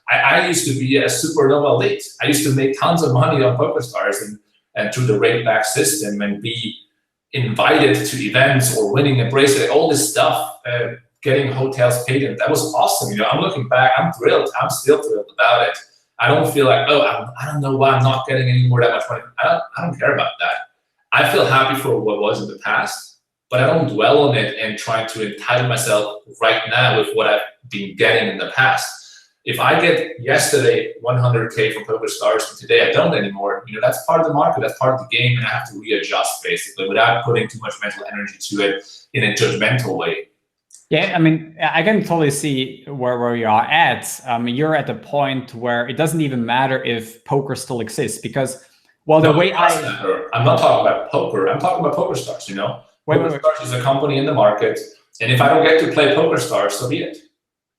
I used to be a supernova elite. I used to make tons of money on Poker Stars and through the rate back system and be invited to events or winning a bracelet, all this stuff, getting hotels paid. And that was awesome. I'm looking back, I'm thrilled. I'm still thrilled about it. I don't feel like, I don't know why I'm not getting any more that much money. I don't care about that. I feel happy for what was in the past, but I don't dwell on it and try to entitle myself right now with what I've been getting in the past. If I get yesterday 100K from Poker Stars and today I don't anymore, that's part of the market, that's part of the game, and I have to readjust basically without putting too much mental energy to it in a judgmental way. Yeah, I mean, I can totally see where you are at. You're at the point where it doesn't even matter if poker still exists because, well, the way I'm not talking about poker, I'm talking about Poker Stars, Poker Stars is a company in the market, and if I don't get to play Poker Stars, so be it.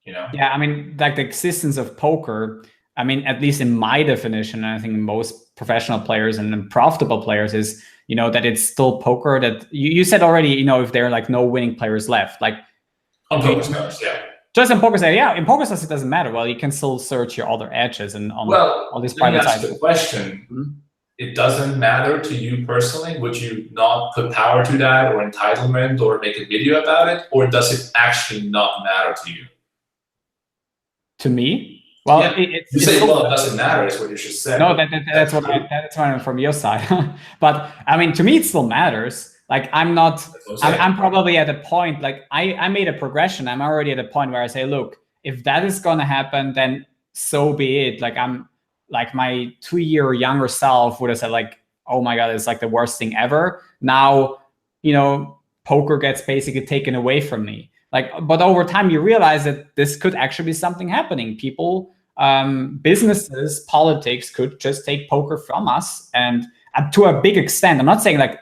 Yeah, I mean, like the existence of poker, I mean, at least in my definition, and I think most professional players and profitable players is, that it's still poker. That you said already, if there are like no winning players left, like on Poker Stars, yeah. Just in Poker Stars, yeah. In Poker Stars, it doesn't matter. Well, you can still search your other edges and on all these private sites. Well, the question. Mm-hmm. It doesn't matter to you personally? Would you not put power to that or entitlement or make a video about it? Or does it actually not matter to you? To me? Well, yeah. It doesn't matter is what you should say. No, that's what I'm from your side. But I mean, to me, it still matters. Like I'm probably at a point, like I made a progression. I'm already at a point where I say, look, if that is going to happen, then so be it. Like my 2-year younger self would have said like, oh my God, it's like the worst thing ever. Now, poker gets basically taken away from me. But over time you realize that this could actually be something happening. People, businesses, politics could just take poker from us. And to a big extent, I'm not saying like,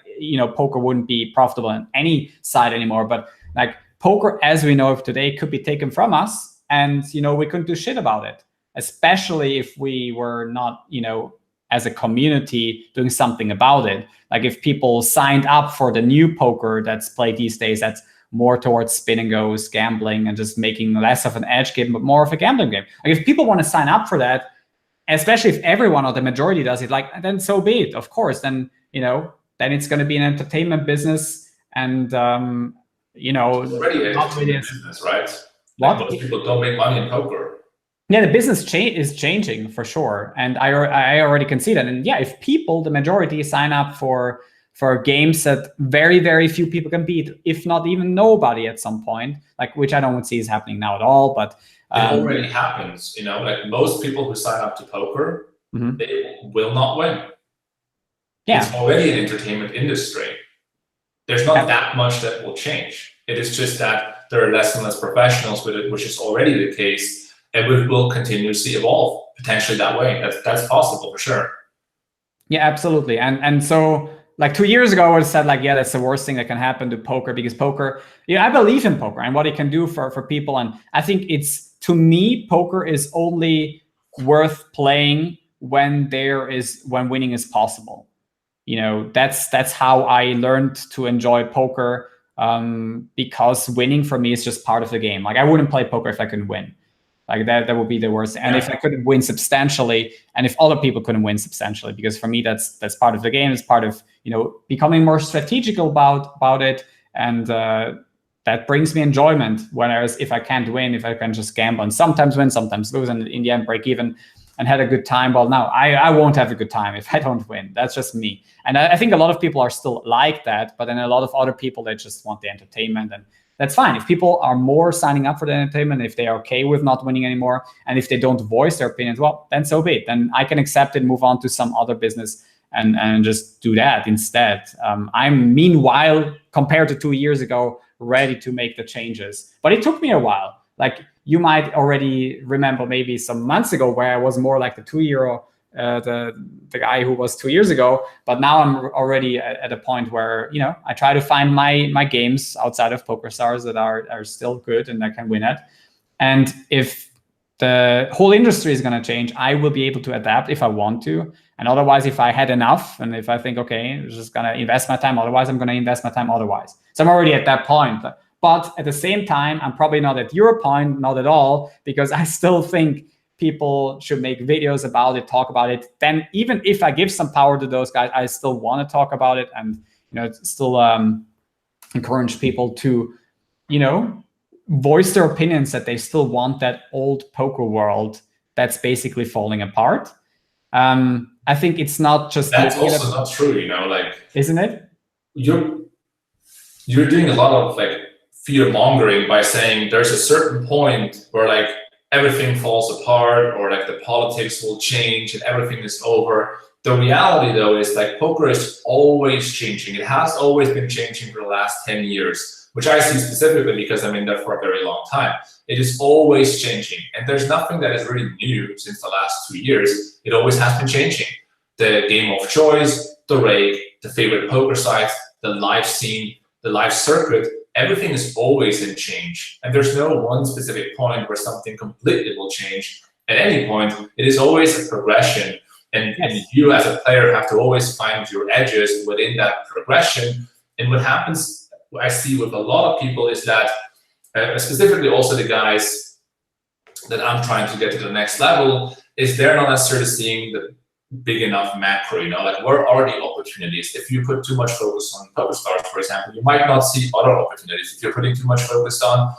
poker wouldn't be profitable on any side anymore, but like poker as we know it today could be taken from us, and we couldn't do shit about it, especially if we were not as a community doing something about it. Like if people signed up for the new poker that's played these days, that's more towards spin and goes, gambling, and just making less of an edge game, but more of a gambling game. Like if people want to sign up for that, especially if everyone or the majority does it, then so be it. Of course, then it's going to be an entertainment business, and it's already an entertainment business, right? Like most people don't make money in poker. Yeah, the business is changing for sure, and I already can see that. And yeah, if people, the majority, sign up for games that very, very few people can beat, if not even nobody at some point, which I don't see is happening now at all, but it already happens. Like most people who sign up to poker, they will not win. Yeah, it's already an entertainment industry. There's not that much that will change. It is just that there are less and less professionals with it, which is already the case. And it will continuously evolve, potentially that way. That's possible for sure. Yeah, absolutely. And so 2 years ago, I would have said yeah, that's the worst thing that can happen to poker, because poker, I believe in poker and what it can do for people. And I think to me, poker is only worth playing when winning is possible. That's how I learned to enjoy poker, because winning for me is just part of the game. I wouldn't play poker if I couldn't win. That would be the worst. And if I couldn't win substantially, and if other people couldn't win substantially, because for me that's part of the game. It's part of becoming more strategical about it, and that brings me enjoyment. Whereas if I can't win, if I can just gamble and sometimes win, sometimes lose, and in the end break even and had a good time, well, now I won't have a good time if I don't win. That's just me. And I think a lot of people are still like that, but then a lot of other people, they just want the entertainment, and that's fine. If people are more signing up for the entertainment, if they are okay with not winning anymore, and if they don't voice their opinions, well, then so be it. Then I can accept it, move on to some other business, and just do that instead. I'm, meanwhile, compared to 2 years ago, ready to make the changes. But it took me a while. You might already remember maybe some months ago where I was more like the 2-year-old, the guy who was 2 years ago, but now I'm already at a point where I try to find my games outside of PokerStars that are still good and I can win at. And if the whole industry is going to change, I will be able to adapt if I want to. And otherwise, if I had enough, and if I think, okay, I'm just going to invest my time, otherwise I'm going to invest my time otherwise. So I'm already at that point. But at the same time, I'm probably not at your point, not at all, because I still think people should make videos about it, talk about it. Then even if I give some power to those guys, I still want to talk about it, and still encourage people to voice their opinions, that they still want that old poker world that's basically falling apart. I think it's not just that's also not true, isn't it? You're doing a lot of fear mongering by saying there's a certain point where everything falls apart, or the politics will change and everything is over. The reality, though, is poker is always changing. It has always been changing for the last 10 years, which I see specifically because I'm in there for a very long time. It is always changing, and there's nothing that is really new since the last 2 years. It always has been changing. The game of choice, the rake, the favorite poker sites, the live scene, the live circuit, everything is always in change. And there's no one specific point where something completely will change. At any point, it is always a progression. And you as a player have to always find your edges within that progression. And what happens, what I see with a lot of people is that, specifically also the guys that I'm trying to get to the next level, is they're not necessarily seeing the big enough macro, where are the opportunities? If you put too much focus on PokerStars, for example, you might not see other opportunities. If you're putting too much focus on,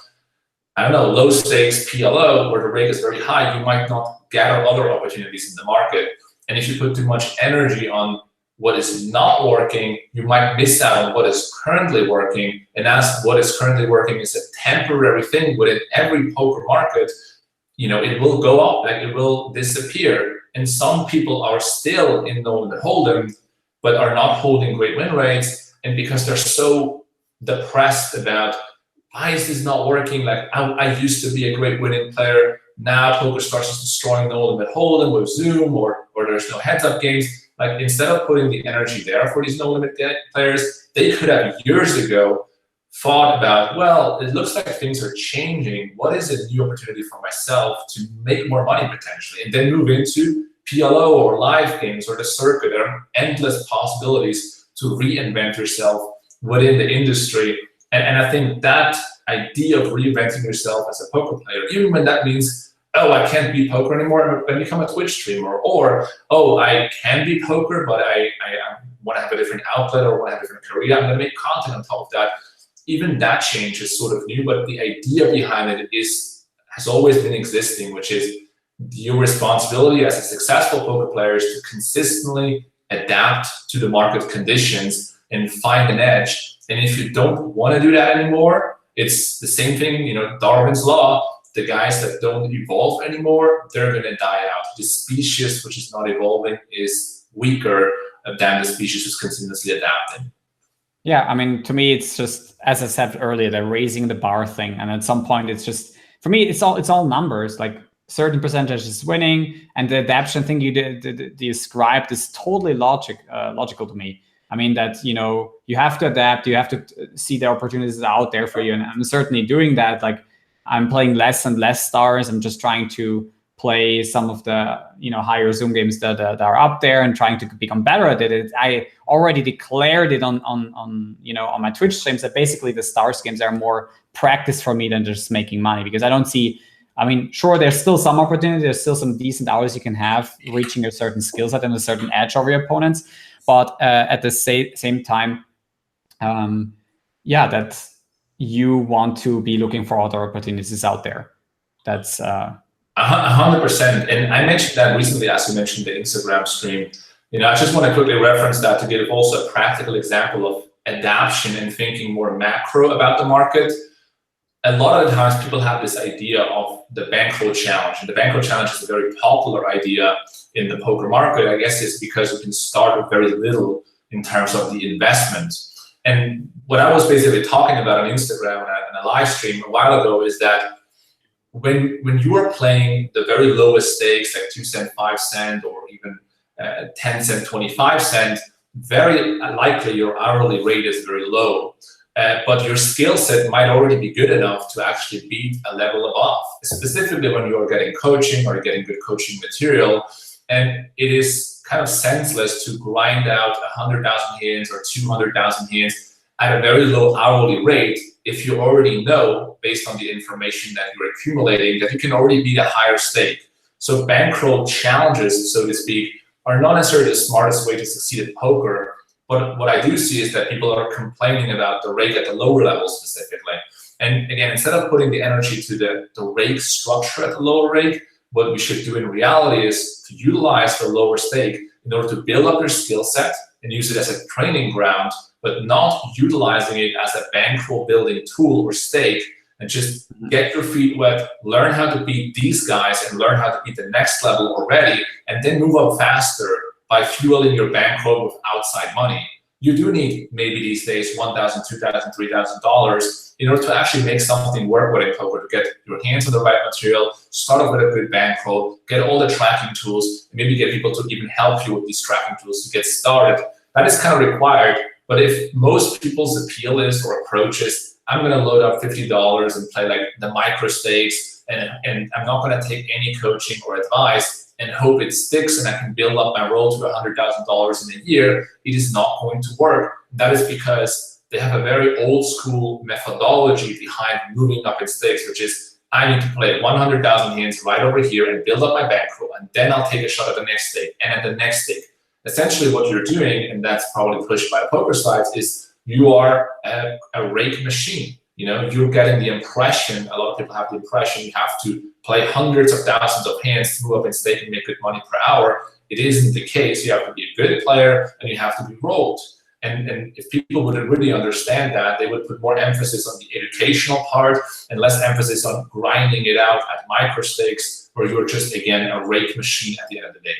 low stakes PLO, where the rate is very high, you might not gather other opportunities in the market. And if you put too much energy on what is not working, you might miss out on what is currently working. And as what is currently working is a temporary thing within every poker market, it will go up, it will disappear. And some people are still in no limit hold'em, but are not holding great win rates. And because they're so depressed about, why is this not working? I used to be a great winning player. Now PokerStars is destroying no limit hold'em with Zoom, or there's no heads-up games. Instead of putting the energy there for these no limit players, they could have years ago thought about, well, it looks like things are changing. What is a new opportunity for myself to make more money potentially? And then move into PLO or live games or the circuit. There are endless possibilities to reinvent yourself within the industry. And I think that idea of reinventing yourself as a poker player, even when that means, oh, I can't be poker anymore, then become a Twitch streamer, or, oh, I can be poker, but I want to have a different outlet or want to have a different career, I'm going to make content on top of that. Even that change is sort of new, but the idea behind it has always been existing, which is your responsibility as a successful poker player is to consistently adapt to the market conditions and find an edge. And if you don't want to do that anymore, it's the same thing, you know, Darwin's law. The guys that don't evolve anymore, they're going to die out. The species which is not evolving is weaker than the species who's continuously adapting. Yeah, I mean, to me, it's just, as I said earlier, they're raising the bar thing. And at some point, it's just, for me, it's all numbers. Like certain percentage is winning, and the adaption thing you described is totally logical to me. I mean, that, you know, you have to adapt, you have to see the opportunities out there for you. And I'm certainly doing that. Like, I'm playing less and less stars. I'm just trying to play some of the, you know, higher Zoom games that are up there and trying to become better at it. I already declared it on you know, on my Twitch streams that basically the stars games are more practice for me than just making money, because I don't see, I mean, sure, there's still some opportunity, there's still some decent hours you can have reaching a certain skill set and a certain edge over your opponents, but at the same time, yeah, that you want to be looking for other opportunities out there. That's 100%. And I mentioned that recently, as you mentioned the Instagram stream. You know, I just want to quickly reference that to give also a practical example of adaption and thinking more macro about the market. A lot of the times people have this idea of the bankroll challenge. And the bankroll challenge is a very popular idea in the poker market. I guess it's because you can start with very little in terms of the investment. And what I was basically talking about on Instagram and a live stream a while ago is that when you are playing the very lowest stakes, like 2 cent, 5 cent, or even 10 cent, 25 cent, very likely your hourly rate is very low. But your skill set might already be good enough to actually beat a level above, specifically when you're getting coaching or getting good coaching material. And it is kind of senseless to grind out 100,000 hands or 200,000 hands at a very low hourly rate if you already know, based on the information that you're accumulating, that you can already beat a higher stake. So bankroll challenges, so to speak, are not necessarily the smartest way to succeed at poker. But what I do see is that people are complaining about the rake at the lower level specifically. And again, instead of putting the energy to the rake structure at the lower rake, what we should do in reality is to utilize the lower stake in order to build up your skill set and use it as a training ground, but not utilizing it as a bankroll building tool or stake, and just get your feet wet, learn how to beat these guys and learn how to beat the next level already, and then move up faster by fueling your bankroll with outside money. You do need maybe these days $1,000, $2,000, $3,000 in order to actually make something work with poker, to get your hands on the right material, start off with a good bankroll, get all the tracking tools, and maybe get people to even help you with these tracking tools to get started. That is kind of required. But if most people's appeal is or approach is, I'm going to load up $50 and play like the micro stakes, and I'm not going to take any coaching or advice and hope it sticks and I can build up my roll to $100,000 in a year, it is not going to work. That is because they have a very old school methodology behind moving up in stakes, which is I need to play 100,000 hands right over here and build up my bankroll, and then I'll take a shot at the next stake and at the next stake. Essentially what you're doing, and that's probably pushed by the poker sites, is you are a rake machine. You know, you're getting the impression, a lot of people have the impression you have to play hundreds of thousands of hands to move up in stake and make good money per hour. It isn't the case. You have to be a good player and you have to be rolled. And if people would really understand that, they would put more emphasis on the educational part and less emphasis on grinding it out at micro stakes, where you're just, again, a rake machine at the end of the day.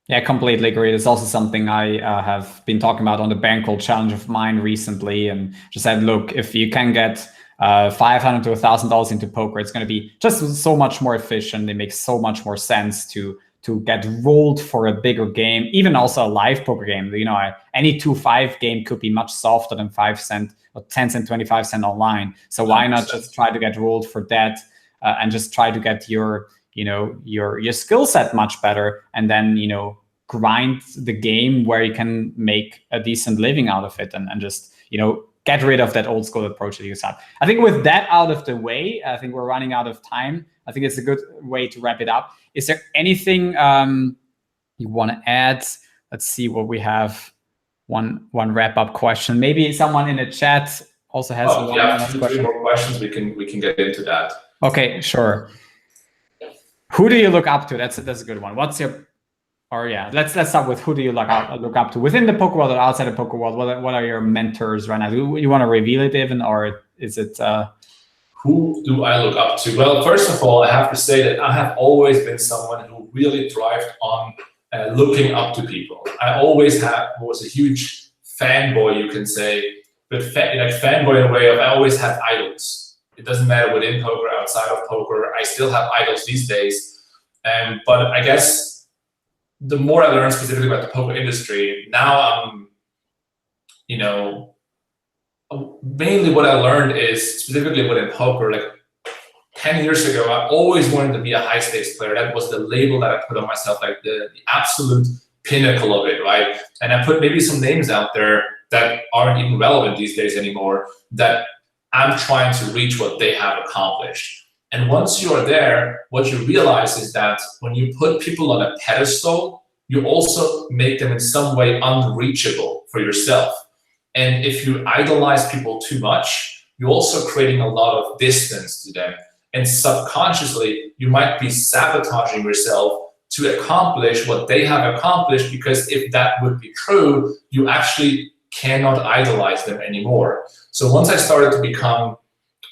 Yeah, completely agree. It's also something I have been talking about on the bankroll challenge of mine recently, and just said, look, if you can get $500 to $1,000 into poker, it's going to be just so much more efficient. It makes so much more sense to to get rolled for a bigger game, even also a live poker game. You know, any 2-5 game could be much softer than 5 cent or 10 cent, 25 cent online. So why not just try to get rolled for that and just try to get your, you know, your skill set much better, and then, you know, grind the game where you can make a decent living out of it, and just, you know, get rid of that old school approach that you have. I think with that out of the way, I think we're running out of time. I think it's a good way to wrap it up. Is there anything you want to add? Let's see what we have. One wrap-up question. Maybe someone in the chat also has one last question. 3 more questions. We can get into that. Okay, sure. Who do you look up to? That's a good one. What's your, or yeah, let's start with who do you look up to within the poker world or outside the poker world? What are your mentors right now? Do you want to reveal it even, or is it? Who do I look up to? Well, first of all, I have to say that I have always been someone who really thrived on looking up to people. I always was a huge fanboy, you can say, but fanboy in a way of I always had idols. It doesn't matter within poker, outside of poker. I still have idols these days. But I guess the more I learn specifically about the poker industry, now I'm, you know, mainly what I learned is specifically within poker, like 10 years ago, I always wanted to be a high stakes player. That was the label that I put on myself, like the absolute pinnacle of it, right? And I put maybe some names out there that aren't even relevant these days anymore, that I'm trying to reach what they have accomplished. And once you're there, what you realize is that when you put people on a pedestal, you also make them in some way unreachable for yourself. And if you idolize people too much, you're also creating a lot of distance to them. And subconsciously, you might be sabotaging yourself to accomplish what they have accomplished, because if that would be true, you actually cannot idolize them anymore. So once I started to become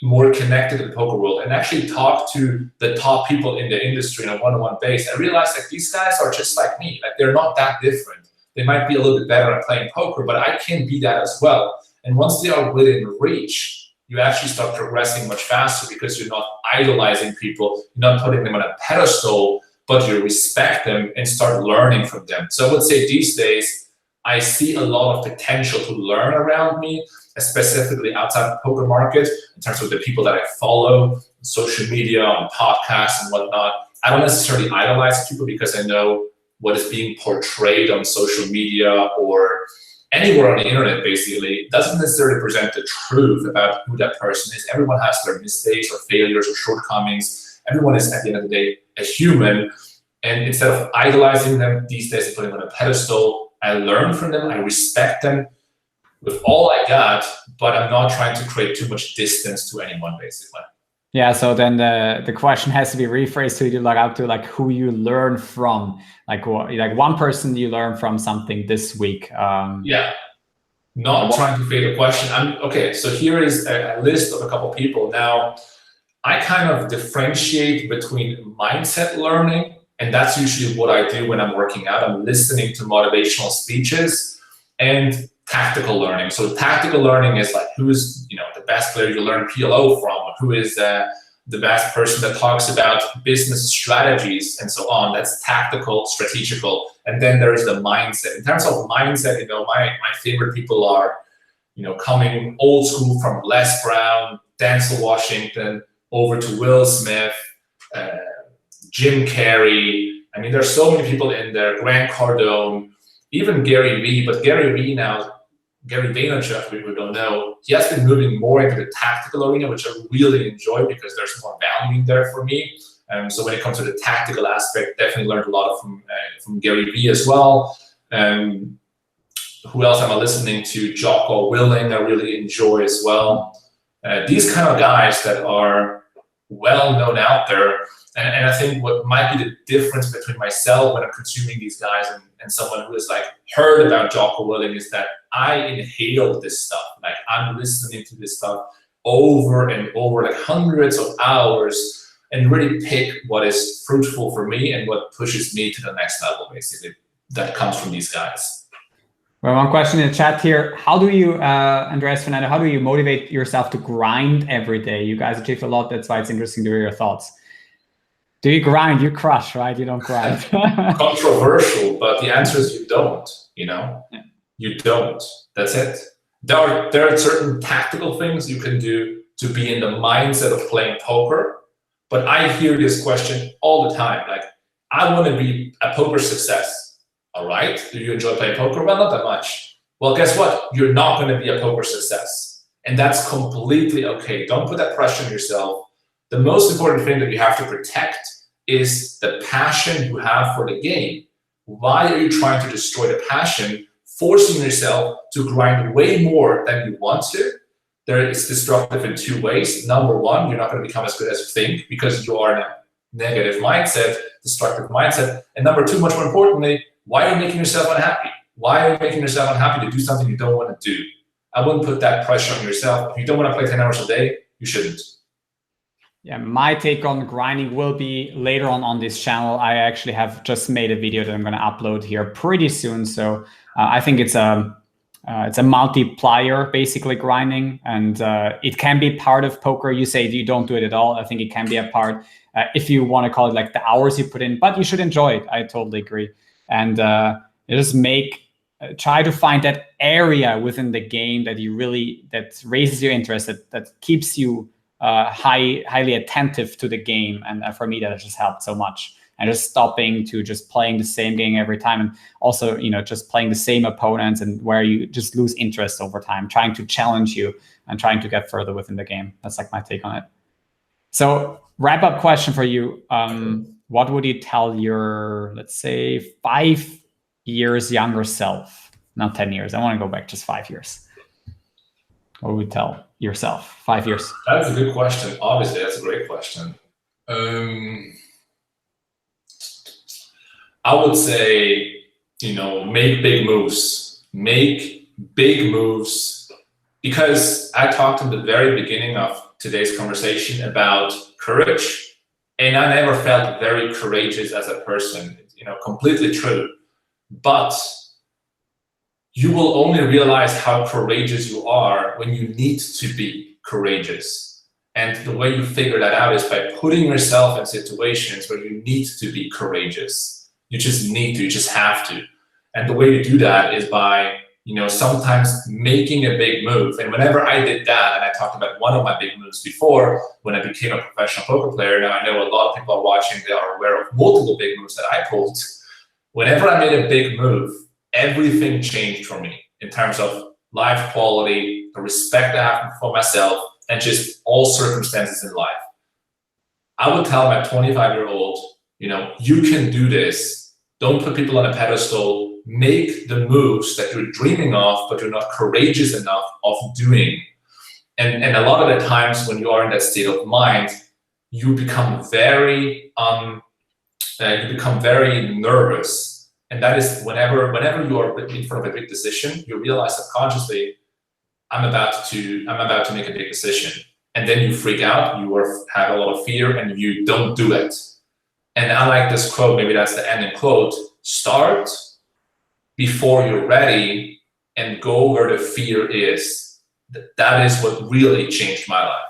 more connected to the poker world and actually talk to the top people in the industry on a one-on-one base, I realized that these guys are just like me. Like, they're not that different. They might be a little bit better at playing poker, but I can be that as well. And once they are within reach, you actually start progressing much faster, because you're not idolizing people, you're not putting them on a pedestal, but you respect them and start learning from them. So I would say these days, I see a lot of potential to learn around me, specifically outside the poker market, in terms of the people that I follow, on social media, on podcasts and whatnot. I don't necessarily idolize people, because I know what is being portrayed on social media or anywhere on the internet basically doesn't necessarily present the truth about who that person is. Everyone has their mistakes or failures or shortcomings. Everyone is, at the end of the day, a human. And instead of idolizing them these days and putting them on a pedestal, I learn from them, I respect them with all I got, but I'm not trying to create too much distance to anyone, basically. Yeah, so then the question has to be rephrased to you look up to, like, who you learn from, like one person you learn from something this week. Yeah, not trying to create a question. Okay, so here is a list of a couple people. Now, I kind of differentiate between mindset learning, and that's usually what I do when I'm working out. I'm listening to motivational speeches, and tactical learning. So tactical learning is like, who is, you know, the best player you learn PLO from, or who is the best person that talks about business strategies and so on. That's tactical, strategical. And then there is the mindset. In terms of mindset, you know, my favorite people are, you know, coming old school from Les Brown, Denzel Washington, over to Will Smith, Jim Carrey. I mean, there's so many people in there, Grant Cardone, even Gary Vee, but Gary Vee now, Gary Vaynerchuk, we don't know, he has been moving more into the tactical arena, which I really enjoy because there's more value there for me. So when it comes to the tactical aspect, definitely learned a lot from Gary Vee as well. Who else am I listening to? Jocko Willing, I really enjoy as well. These kind of guys that are well known out there. And I think what might be the difference between myself when I'm consuming these guys and someone who has like heard about Jocko Willing is that I inhale this stuff. Like, I'm listening to this stuff over and over, like hundreds of hours, and really pick what is fruitful for me and what pushes me to the next level, basically, that comes from these guys. Well, one question in the chat here. How do you, Andreas, Fernando, how do you motivate yourself to grind every day? You guys achieved a lot. That's why it's interesting to hear your thoughts. Do you grind? You crush, right? You don't grind. Controversial, but the answer is you don't. Yeah. You don't. That's it. There are certain tactical things you can do to be in the mindset of playing poker. But I hear this question all the time. Like, I want to be a poker success. All right. Do you enjoy playing poker? Well, not that much. Well, guess what? You're not going to be a poker success. And that's completely okay. Don't put that pressure on yourself. The most important thing that you have to protect is the passion you have for the game. Why are you trying to destroy the passion, forcing yourself to grind way more than you want to? It's destructive in two ways. Number one, you're not going to become as good as you think because you are in a negative mindset, destructive mindset. And number two, much more importantly, why are you making yourself unhappy? Why are you making yourself unhappy to do something you don't want to do? I wouldn't put that pressure on yourself. If you don't want to play 10 hours a day, you shouldn't. Yeah, my take on grinding will be later on this channel. I actually have just made a video that I'm going to upload here pretty soon. So I think it's a multiplier, basically, grinding, and it can be part of poker. You say you don't do it at all. I think it can be a part if you want to call it like the hours you put in, but you should enjoy it. I totally agree. And just try to find that area within the game that raises your interest, that keeps you highly attentive to the game. And for me, that has just helped so much. And just stopping to just playing the same game every time, and also just playing the same opponents, and where you just lose interest over time, trying to challenge you and trying to get further within the game. That's like my take on it. So wrap up question for you. What would you tell your, let's say, 5 years younger self? Not 10 years. I want to go back just 5 years. What would you tell yourself 5 years? That's a good question. Obviously, that's a great question. I would say, make big moves. Make big moves, because I talked in the very beginning of today's conversation about courage, and I never felt very courageous as a person. Completely true. But you will only realize how courageous you are when you need to be courageous. And the way you figure that out is by putting yourself in situations where you need to be courageous. You just need to, you just have to. And the way to do that is by, sometimes making a big move. And whenever I did that, and I talked about one of my big moves before, when I became a professional poker player, now I know a lot of people are watching, they are aware of multiple big moves that I pulled. Whenever I made a big move, everything changed for me in terms of life quality, the respect I have for myself, and just all circumstances in life. I would tell my 25-year-old, you can do this. Don't put people on a pedestal. Make the moves that you're dreaming of, but you're not courageous enough of doing. And a lot of the times when you are in that state of mind, you become very nervous. And that is whenever you are in front of a big decision, you realize subconsciously, I'm about to make a big decision. And then you freak out, you have a lot of fear, and you don't do it. And I like this quote, maybe that's the ending quote: start before you're ready and go where the fear is. That is what really changed my life.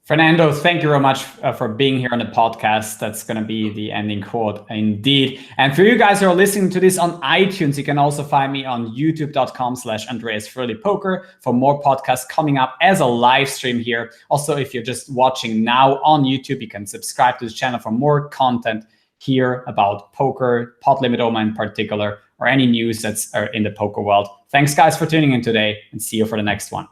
Fernando, thank you very much for being here on the podcast. That's going to be the ending quote indeed. And for you guys who are listening to this on iTunes, you can also find me on youtube.com/AndreasFröhlichPoker for more podcasts coming up as a live stream here. Also, if you're just watching now on YouTube, you can subscribe to this channel for more content here about poker, Pot Limit Omaha in particular, or any news that's in the poker world. Thanks guys for tuning in today, and see you for the next one.